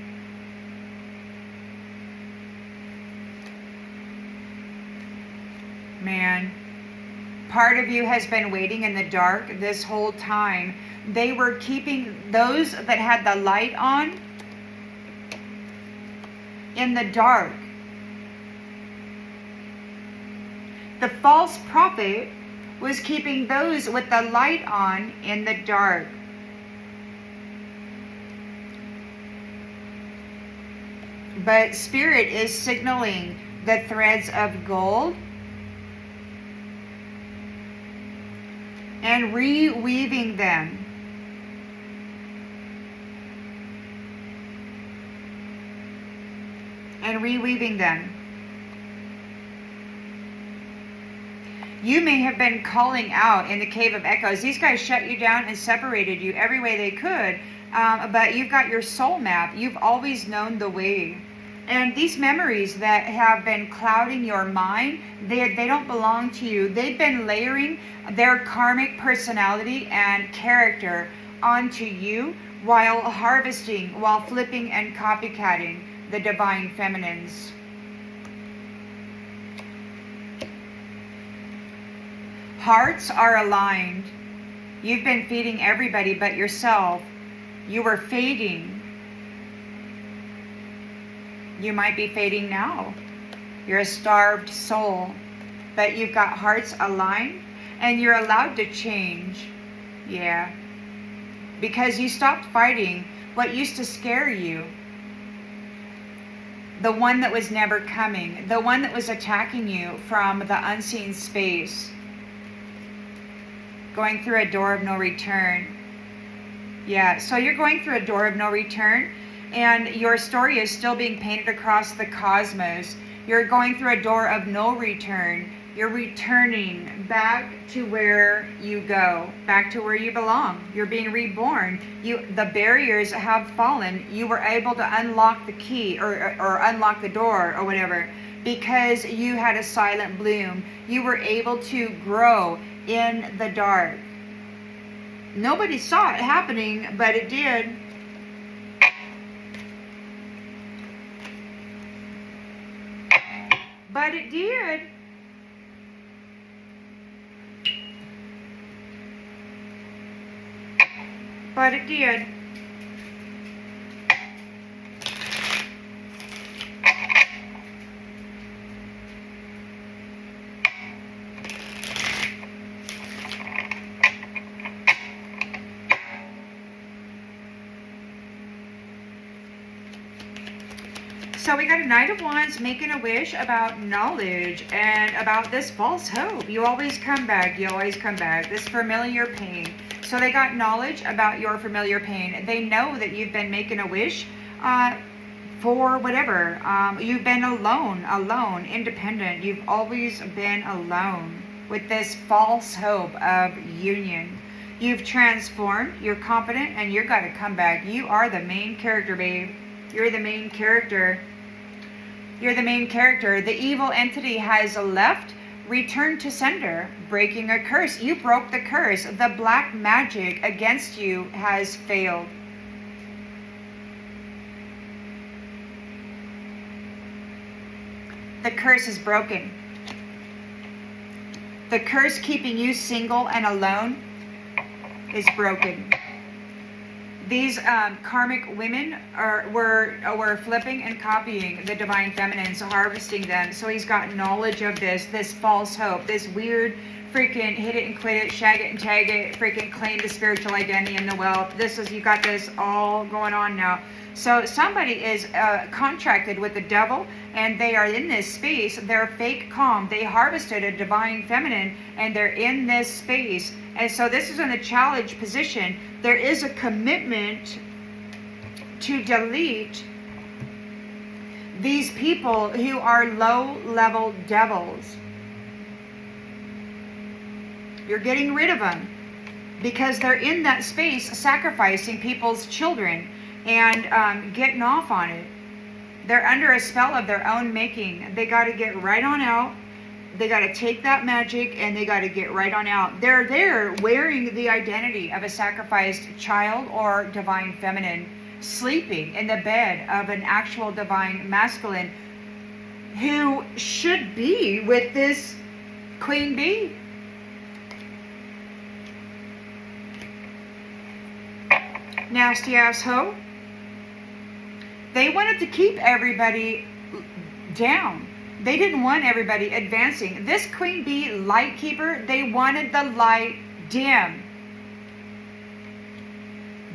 Man. Part of you has been waiting in the dark this whole time. They were keeping those that had the light on in the dark. The false prophet was keeping those with the light on in the dark. But Spirit is signaling the threads of gold and reweaving them. And reweaving them. You may have been calling out in the cave of echoes. These guys shut you down and separated you every way they could. But you've got your soul map. You've always known the way. And these memories that have been clouding your mind, they don't belong to you. They've been layering their karmic personality and character onto you while harvesting, while flipping and copycatting the divine feminines. Hearts are aligned. You've been feeding everybody but yourself. You were fading. You might be fading now. You're a starved soul, but you've got hearts aligned and you're allowed to change. Yeah. Because you stopped fighting what used to scare you. The one that was never coming. The one that was attacking you from the unseen space. Going through a door of no return. Yeah, so you're going through a door of no return. And your story is still being painted across the cosmos. You're going through a door of no return. You're returning back to where you go, back to where you belong. You're being reborn. The barriers have fallen. You were able to unlock the key or unlock the door or whatever because you had a silent bloom. You were able to grow in the dark. Nobody saw it happening, but it did. But it did. But it did. So we got a Knight of Wands making a wish about knowledge and about this false hope. You always come back. You always come back. This familiar pain. So they got knowledge about your familiar pain. They know that you've been making a wish for whatever. You've been alone, independent. You've always been alone with this false hope of union. You've transformed. You're confident and you've got to come back. You are the main character, babe. You're the main character. You're the main character. The evil entity has left, returned to sender, breaking a curse. You broke the curse. The black magic against you has failed. The curse is broken. The curse keeping you single and alone is broken. These karmic women were flipping and copying the divine feminines, harvesting them. So he's got knowledge of this false hope, this weird freaking hit it and quit it, shag it and tag it, freaking claim the spiritual identity and the wealth. You got this all going on now. So somebody is contracted with the devil and they are in this space. They're fake calm. They harvested a divine feminine and they're in this space. And so this is in the challenge position. There is a commitment to delete these people who are low-level devils. You're getting rid of them because they're in that space sacrificing people's children and getting off on it. They're under a spell of their own making. They got to get right on out. They got to take that magic and they got to get right on out. They're there wearing the identity of a sacrificed child or divine feminine, sleeping in the bed of an actual divine masculine who should be with this queen bee. Nasty ass hoe. They wanted to keep everybody down. They didn't want everybody advancing. This queen bee light keeper, they wanted the light dim.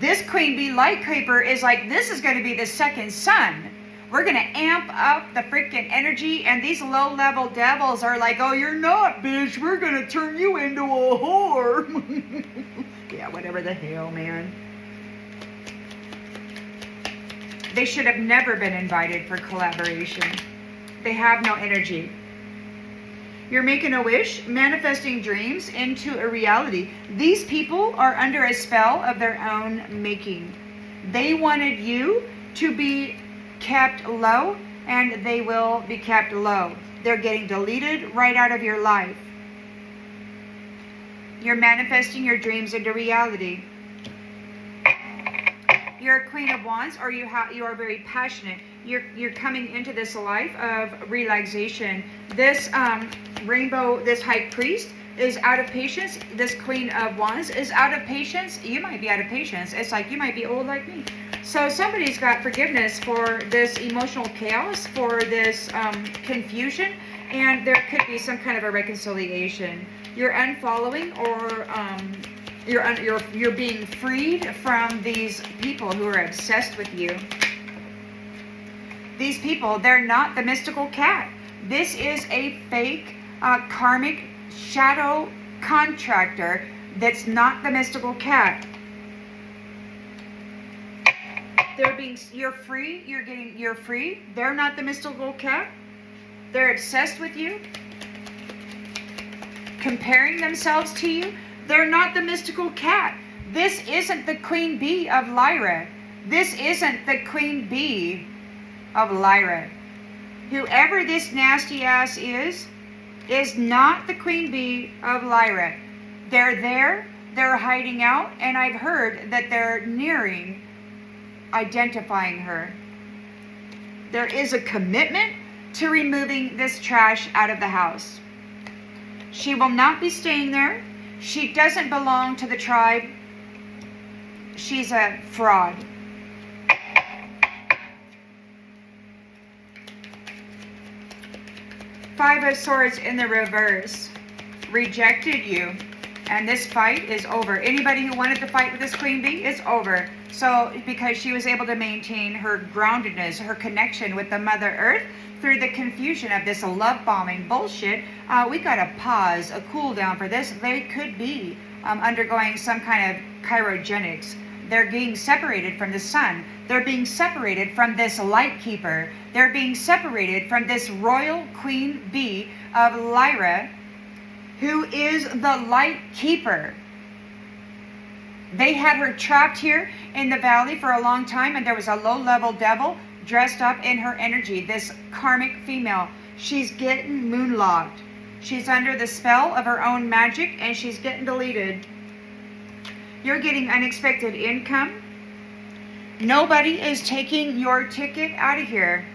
This queen bee light keeper is like, this is going to be the second sun. We're going to amp up the freaking energy. And these low-level devils are like, oh, you're not, bitch. We're going to turn you into a whore. Yeah, whatever the hell, man. They should have never been invited for collaboration. They have no energy. You're making a wish, manifesting dreams into a reality. These people are under a spell of their own making. They wanted you to be kept low, and they will be kept low. They're getting deleted right out of your life. You're manifesting your dreams into reality. You're a queen of wands, or you are very passionate. You're coming into this life of relaxation. This rainbow, this high priest is out of patience. This queen of wands is out of patience. You might be out of patience. It's like you might be old like me. So somebody's got forgiveness for this emotional chaos, for this confusion, and there could be some kind of a reconciliation. You're unfollowing, or you're being freed from these people who are obsessed with you. These people, they're not the mystical cat. This is a fake karmic shadow contractor that's not the mystical cat. You're free. You're free. They're not the mystical cat. They're obsessed with you, comparing themselves to you. They're not the mystical cat. This isn't the queen bee of Lyra. This isn't the queen bee of Lyra. Whoever this nasty ass is not the queen bee of Lyra. They're there. They're hiding out. And I've heard that they're nearing identifying her. There is a commitment to removing this trash out of the house. She will not be staying there. She doesn't belong to the tribe. She's a fraud. Five of Swords in the reverse. Rejected you. And this fight is over. Anybody who wanted to fight with this queen bee is over. So, because she was able to maintain her groundedness, her connection with the Mother Earth through the confusion of this love bombing bullshit, we got to pause, a cool down for this. They could be undergoing some kind of cryogenics. They're being separated from the sun. They're being separated from this light keeper. They're being separated from this royal queen bee of Lyra, who is the light keeper. They had her trapped here in the valley for a long time, and there was a low-level devil dressed up in her energy, this karmic female. She's getting moonlocked. She's under the spell of her own magic, and she's getting deleted. You're getting unexpected income. Nobody is taking your ticket out of here.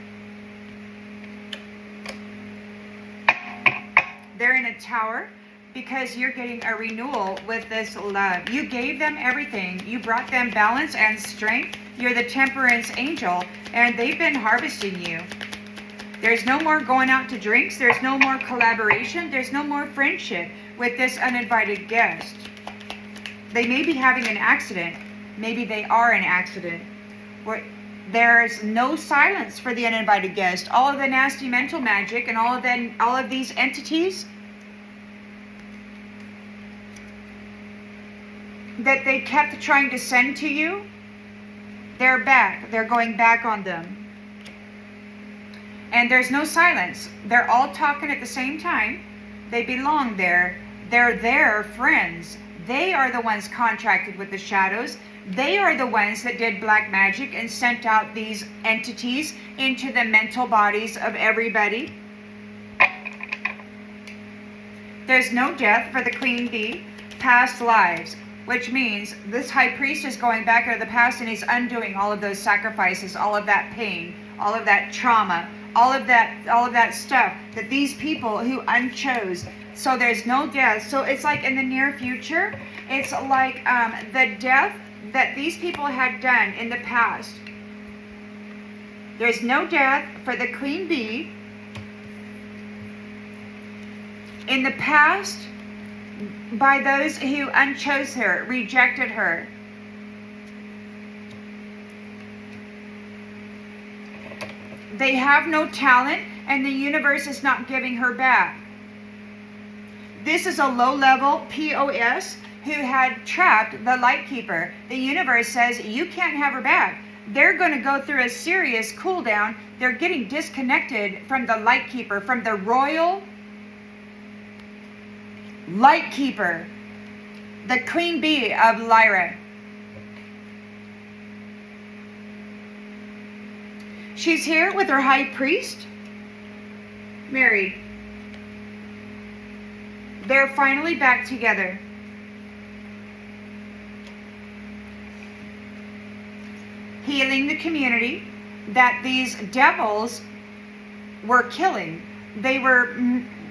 They're in a tower because you're getting a renewal with this love. You gave them everything. You brought them balance and strength. You're the temperance angel, and they've been harvesting you. There's no more going out to drinks. There's no more collaboration. There's no more friendship with this uninvited guest. They may be having an accident. Maybe they are an accident. There's no silence for the uninvited guest. All of the nasty mental magic and all of these entities that they kept trying to send to you, they're back. They're going back on them. And there's no silence. They're all talking at the same time. They belong there. They're their friends. They are the ones contracted with the shadows. They are the ones that did black magic and sent out these entities into the mental bodies of everybody. There's no death for the queen bee. Past lives, which means this high priest is going back into the past and he's undoing all of those sacrifices, all of that pain, all of that trauma, all of that stuff that these people who unchose. So there's no death. So it's like in the near future, it's like the death that these people had done in the past. There's no death for the queen bee. In the past, by those who unchose her, rejected her. They have no talent, and the universe is not giving her back. This is a low-level POS who had trapped the light keeper. The universe says, you can't have her back. They're going to go through a serious cool down. They're getting disconnected from the light keeper, from the royal light keeper, the queen bee of Lyra. She's here with her high priest, married. They're finally back together. Healing the community that these devils were killing. They were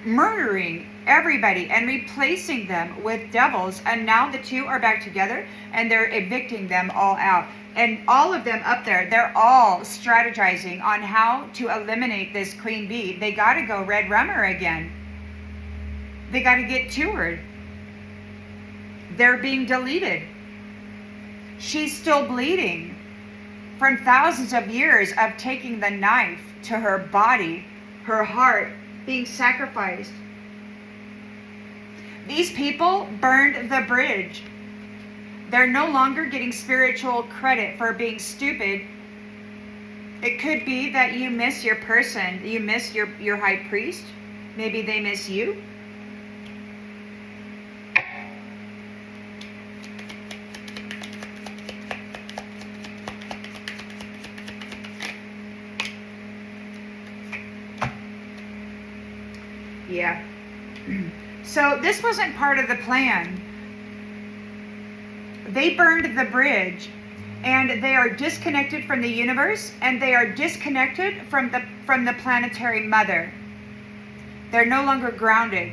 murdering everybody and replacing them with devils, and now the two are back together and they're evicting them all out. And all of them up there, they're all strategizing on how to eliminate this queen bee. They got to go red rummer again. They got to get to her. They're being deleted. She's still bleeding from thousands of years of taking the knife to her body, her heart being sacrificed. These people burned the bridge. They're no longer getting spiritual credit for being stupid. It could be that you miss your person. You miss your high priest. Maybe they miss you. Yeah. So this wasn't part of the plan. They burned the bridge, and they are disconnected from the universe, and they are disconnected from the planetary mother. They're no longer grounded.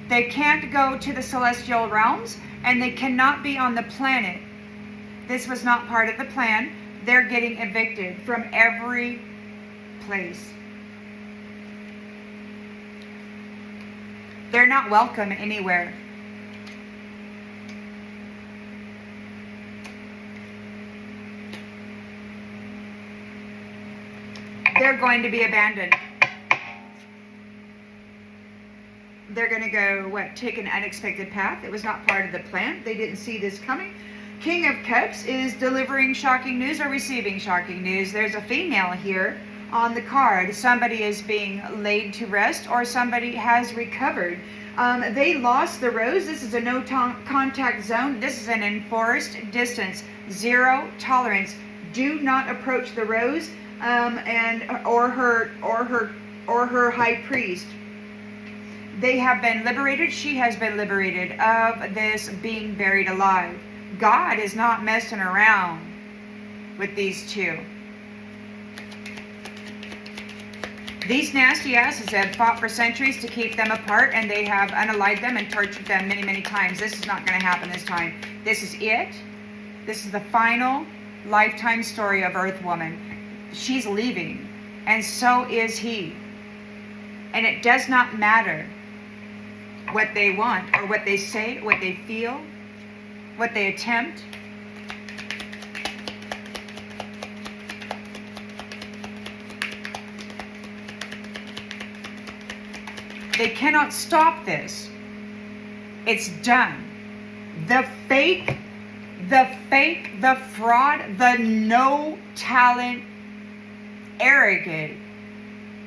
They can't go to the celestial realms, and they cannot be on the planet. This was not part of the plan. They're getting evicted from every place. They're not welcome anywhere. They're going to be abandoned. They're going to go, take an unexpected path. It was not part of the plan. They didn't see this coming. King of Cups is delivering shocking news or receiving shocking news. There's a female here on the card. Somebody is being laid to rest, or somebody has recovered. They lost the rose. This is a no contact zone. This is an enforced distance. 0 tolerance. Do not approach the rose or her high priest. They have been liberated. She has been liberated of this being buried alive. God is not messing around with these two. These nasty asses have fought for centuries to keep them apart, and they have unallied them and tortured them many, many times. This is not going to happen this time. This is it. This is the final lifetime story of Earth Woman. She's leaving, and so is he. And it does not matter what they want or what they say, what they feel, what they attempt. They cannot stop this. It's done. The fake, the fraud, the no talent, arrogant,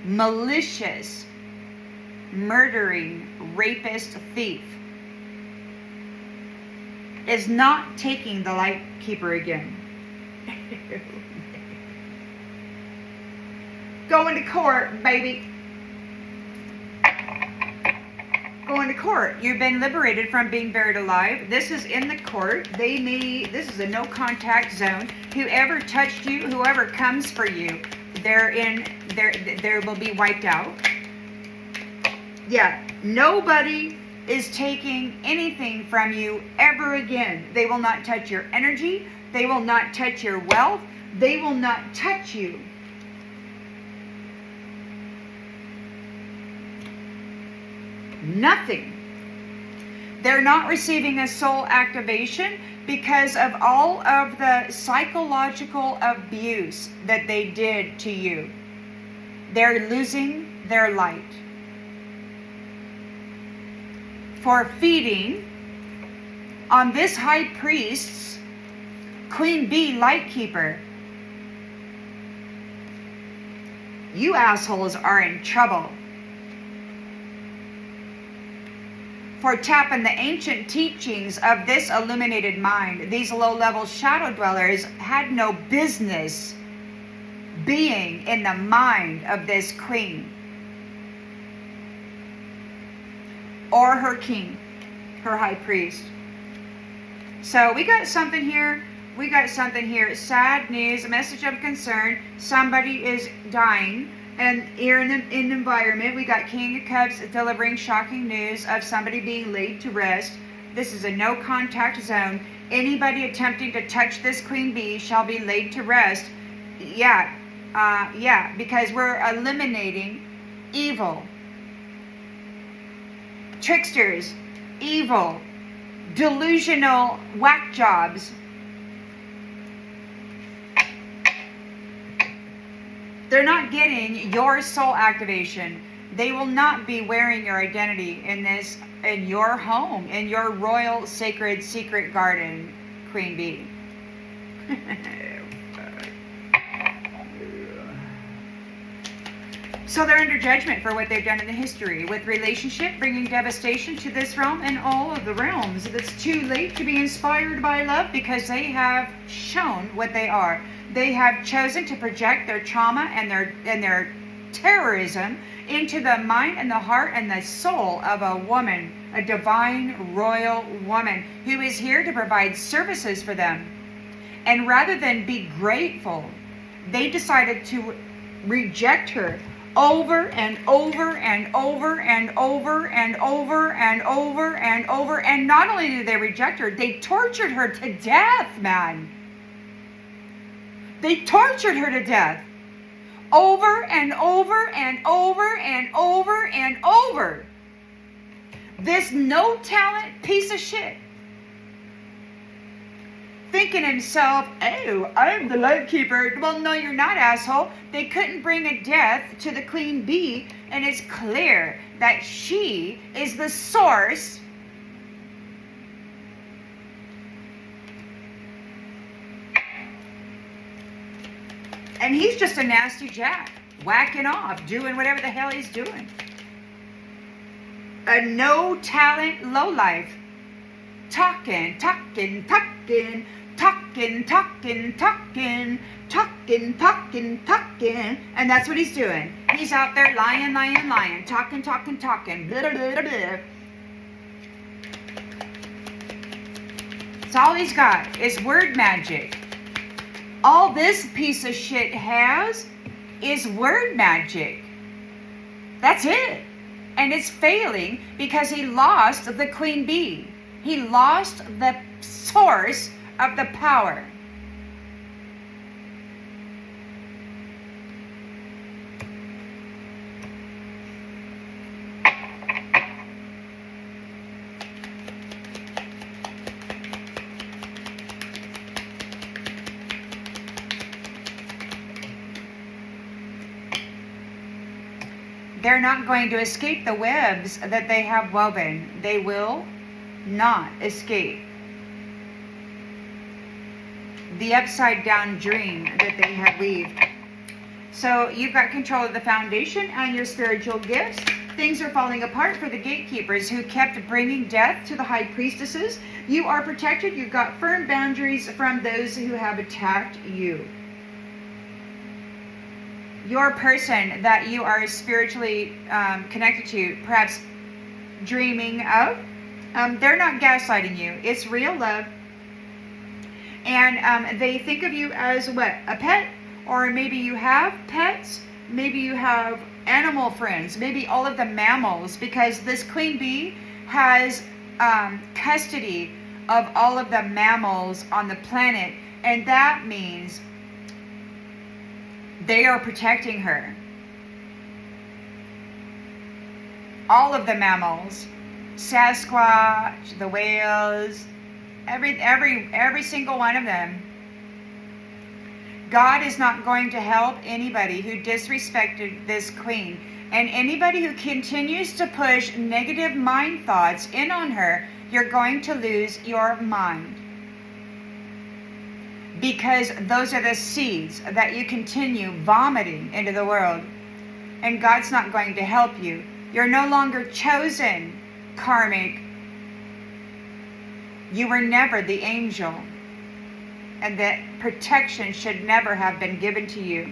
malicious, murdering, rapist, thief is not taking the light keeper again. Going to court, baby. Going to court. You've been liberated from being buried alive. This is in the court. This is a no contact zone. Whoever touched you, whoever comes for you, there will be wiped out. Yeah, nobody is taking anything from you ever again. They will not touch your energy. They will not touch your wealth. They will not touch you. Nothing. They're not receiving a soul activation because of all of the psychological abuse that they did to you. They're losing their light. For feeding on this high priest's queen bee light keeper. You assholes are in trouble. For tapping the ancient teachings of this illuminated mind. These low-level shadow dwellers had no business being in the mind of this queen. Or her king, her high priest. So we got something here. We got something here. Sad news, a message of concern. Somebody is dying. And here in the environment, we got King of Cups delivering shocking news of somebody being laid to rest. This is a no contact zone. Anybody attempting to touch this queen bee shall be laid to rest. Yeah, because we're eliminating evil. Tricksters, evil, delusional whack jobs. They're not getting your soul activation. They will not be wearing your identity in your home, in your royal, sacred, secret garden, queen bee. So they're under judgment for what they've done in the history with relationship, bringing devastation to this realm and all of the realms. It's too late to be inspired by love because they have shown what they are. They have chosen to project their trauma and their terrorism into the mind and the heart and the soul of a woman, a divine royal woman who is here to provide services for them. And rather than be grateful, they decided to reject her over and over and over and over and over and over and over. And not only did they reject her, they tortured her to death, man. They tortured her to death. Over and over and over and over and over. This no talent piece of shit, thinking himself, oh, I'm the light keeper. Well, no, you're not, asshole. They couldn't bring a death to the queen bee, and it's clear that she is the source and he's just a nasty jack, whacking off, doing whatever the hell he's doing. A no talent lowlife, talking, talking, talking, talking, talking, talking, talking, talking, talking, and that's what he's doing. He's out there lying, lying, lying, talking, talking, talking, blah, blah, blah, blah. It's all he's got is word magic. All this piece of shit has is word magic. That's it. And it's failing because he lost the queen bee. He lost the source of the power. They're not going to escape the webs that they have woven. They will not escape the upside down dream that they have weaved. So you've got control of the foundation and your spiritual gifts. Things are falling apart for the gatekeepers who kept bringing death to the high priestesses. You are protected. You've got firm boundaries from those who have attacked you. Your person that you are spiritually connected to, perhaps dreaming of, they're not gaslighting you. It's real love. And they think of you as what? A pet? Or maybe you have pets. Maybe you have animal friends. Maybe all of the mammals. Because this queen bee has custody of all of the mammals on the planet. And that means they are protecting her. All of the mammals. Sasquatch, the whales, every single one of them. God is not going to help anybody who disrespected this queen. And anybody who continues to push negative mind thoughts in on her, you're going to lose your mind. Because those are the seeds that you continue vomiting into the world. And God's not going to help you. You're no longer chosen, karmic. You were never the angel. And that protection should never have been given to you.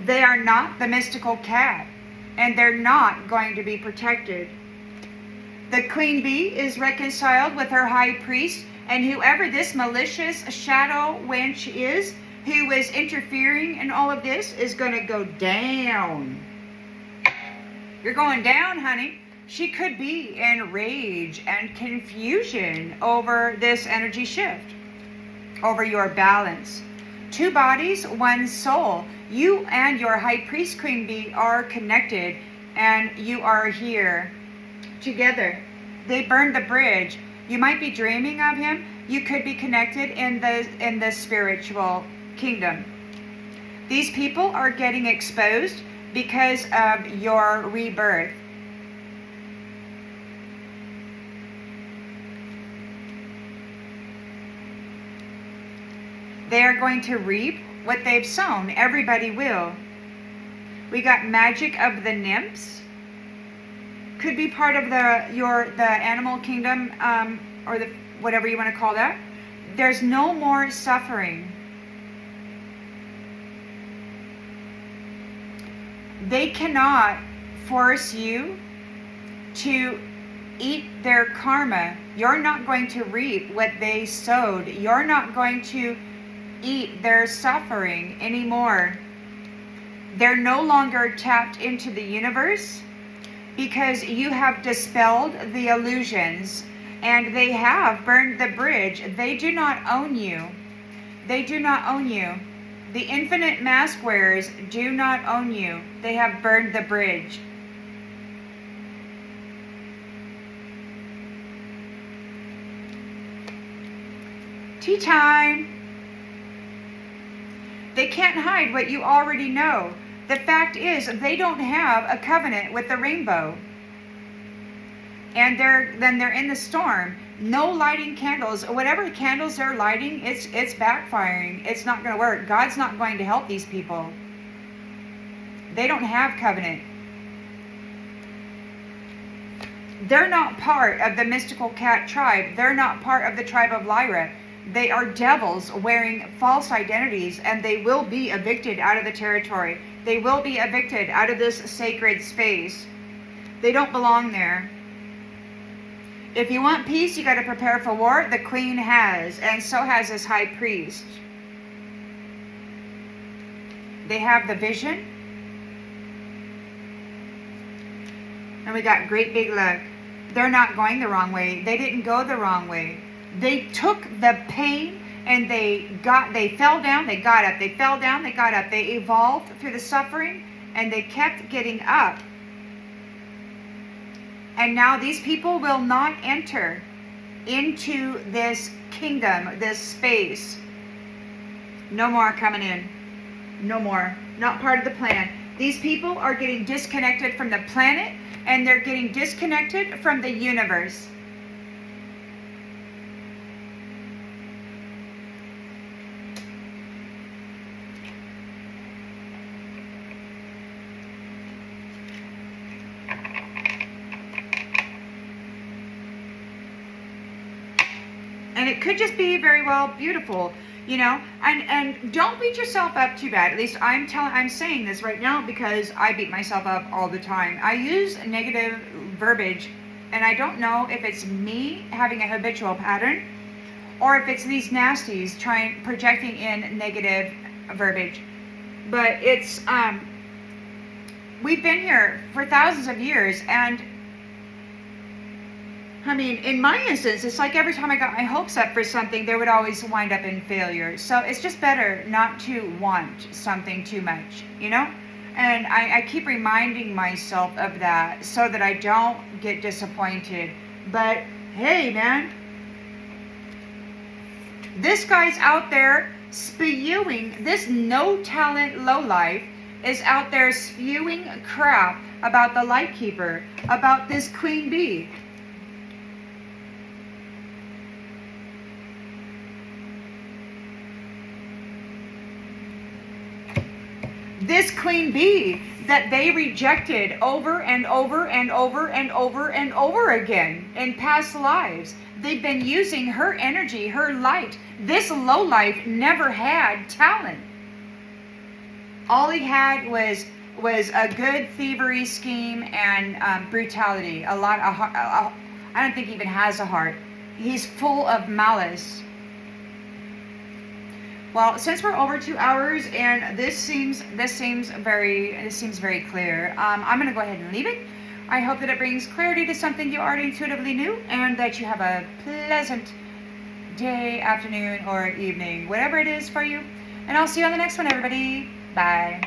They are not the mystical cat. And they're not going to be protected. The queen bee is reconciled with her high priest. And whoever this malicious shadow wench is, who is interfering in all of this, is going to go down. You're going down, honey. She could be in rage and confusion over this energy shift, over your balance. Two bodies, one soul. You and your high priest queen bee are connected, and you are here together. They burned the bridge. You might be dreaming of him. You could be connected in the spiritual kingdom. These people are getting exposed because of your rebirth. They are going to reap what they've sown. Everybody will. We got magic of the nymphs. Could be part of the animal kingdom, or the whatever you want to call that. There's no more suffering. They cannot force you to eat their karma. You're not going to reap what they sowed. You're not going to eat their suffering anymore. They're no longer tapped into the universe because you have dispelled the illusions, and they have burned the bridge. They do not own you. They do not own you. The infinite mask wearers do not own you. They have burned the bridge. Tea time. They can't hide what you already know. The fact is, they don't have a covenant with the rainbow. And they're in the storm. No lighting candles. Whatever candles they're lighting, it's backfiring. It's not going to work. God's not going to help these people. They don't have covenant. They're not part of the mystical cat tribe. They're not part of the tribe of Lyra. They are devils wearing false identities, and they will be evicted out of the territory. They will be evicted out of this sacred space. They don't belong there. If you want peace, you got to prepare for war. The queen has, and so has this high priest. They have the vision. And we got great big luck. They're not going the wrong way. They didn't go the wrong way. They took the pain and they fell down, they got up. They fell down, they got up. They evolved through the suffering and they kept getting up. And now these people will not enter into this kingdom, this space. No more coming in. No more. Not part of the plan. These people are getting disconnected from the planet, and they're getting disconnected from the universe. And it could just be very well beautiful, you know, and don't beat yourself up too bad. At least I'm saying this right now because I beat myself up all the time. I use negative verbiage, and I don't know if it's me having a habitual pattern or if it's these nasties projecting in negative verbiage. But it's we've been here for thousands of years, and I mean, in my instance, it's like every time I got my hopes up for something, there would always wind up in failure. So it's just better not to want something too much, you know? And I keep reminding myself of that so that I don't get disappointed. But hey, man, this guy's out there spewing, this no-talent lowlife is out there spewing crap about the light keeper, about this queen bee. This queen bee that they rejected over and over and over and over and over again in past lives. They've been using her energy, her light. This lowlife never had talent. All he had was a good thievery scheme and brutality. I don't think he even has a heart. He's full of malice. Well, since we're over 2 hours and this seems very clear, I'm going to go ahead and leave it. I hope that it brings clarity to something you already intuitively knew, and that you have a pleasant day, afternoon, or evening, whatever it is for you. And I'll see you on the next one, everybody. Bye.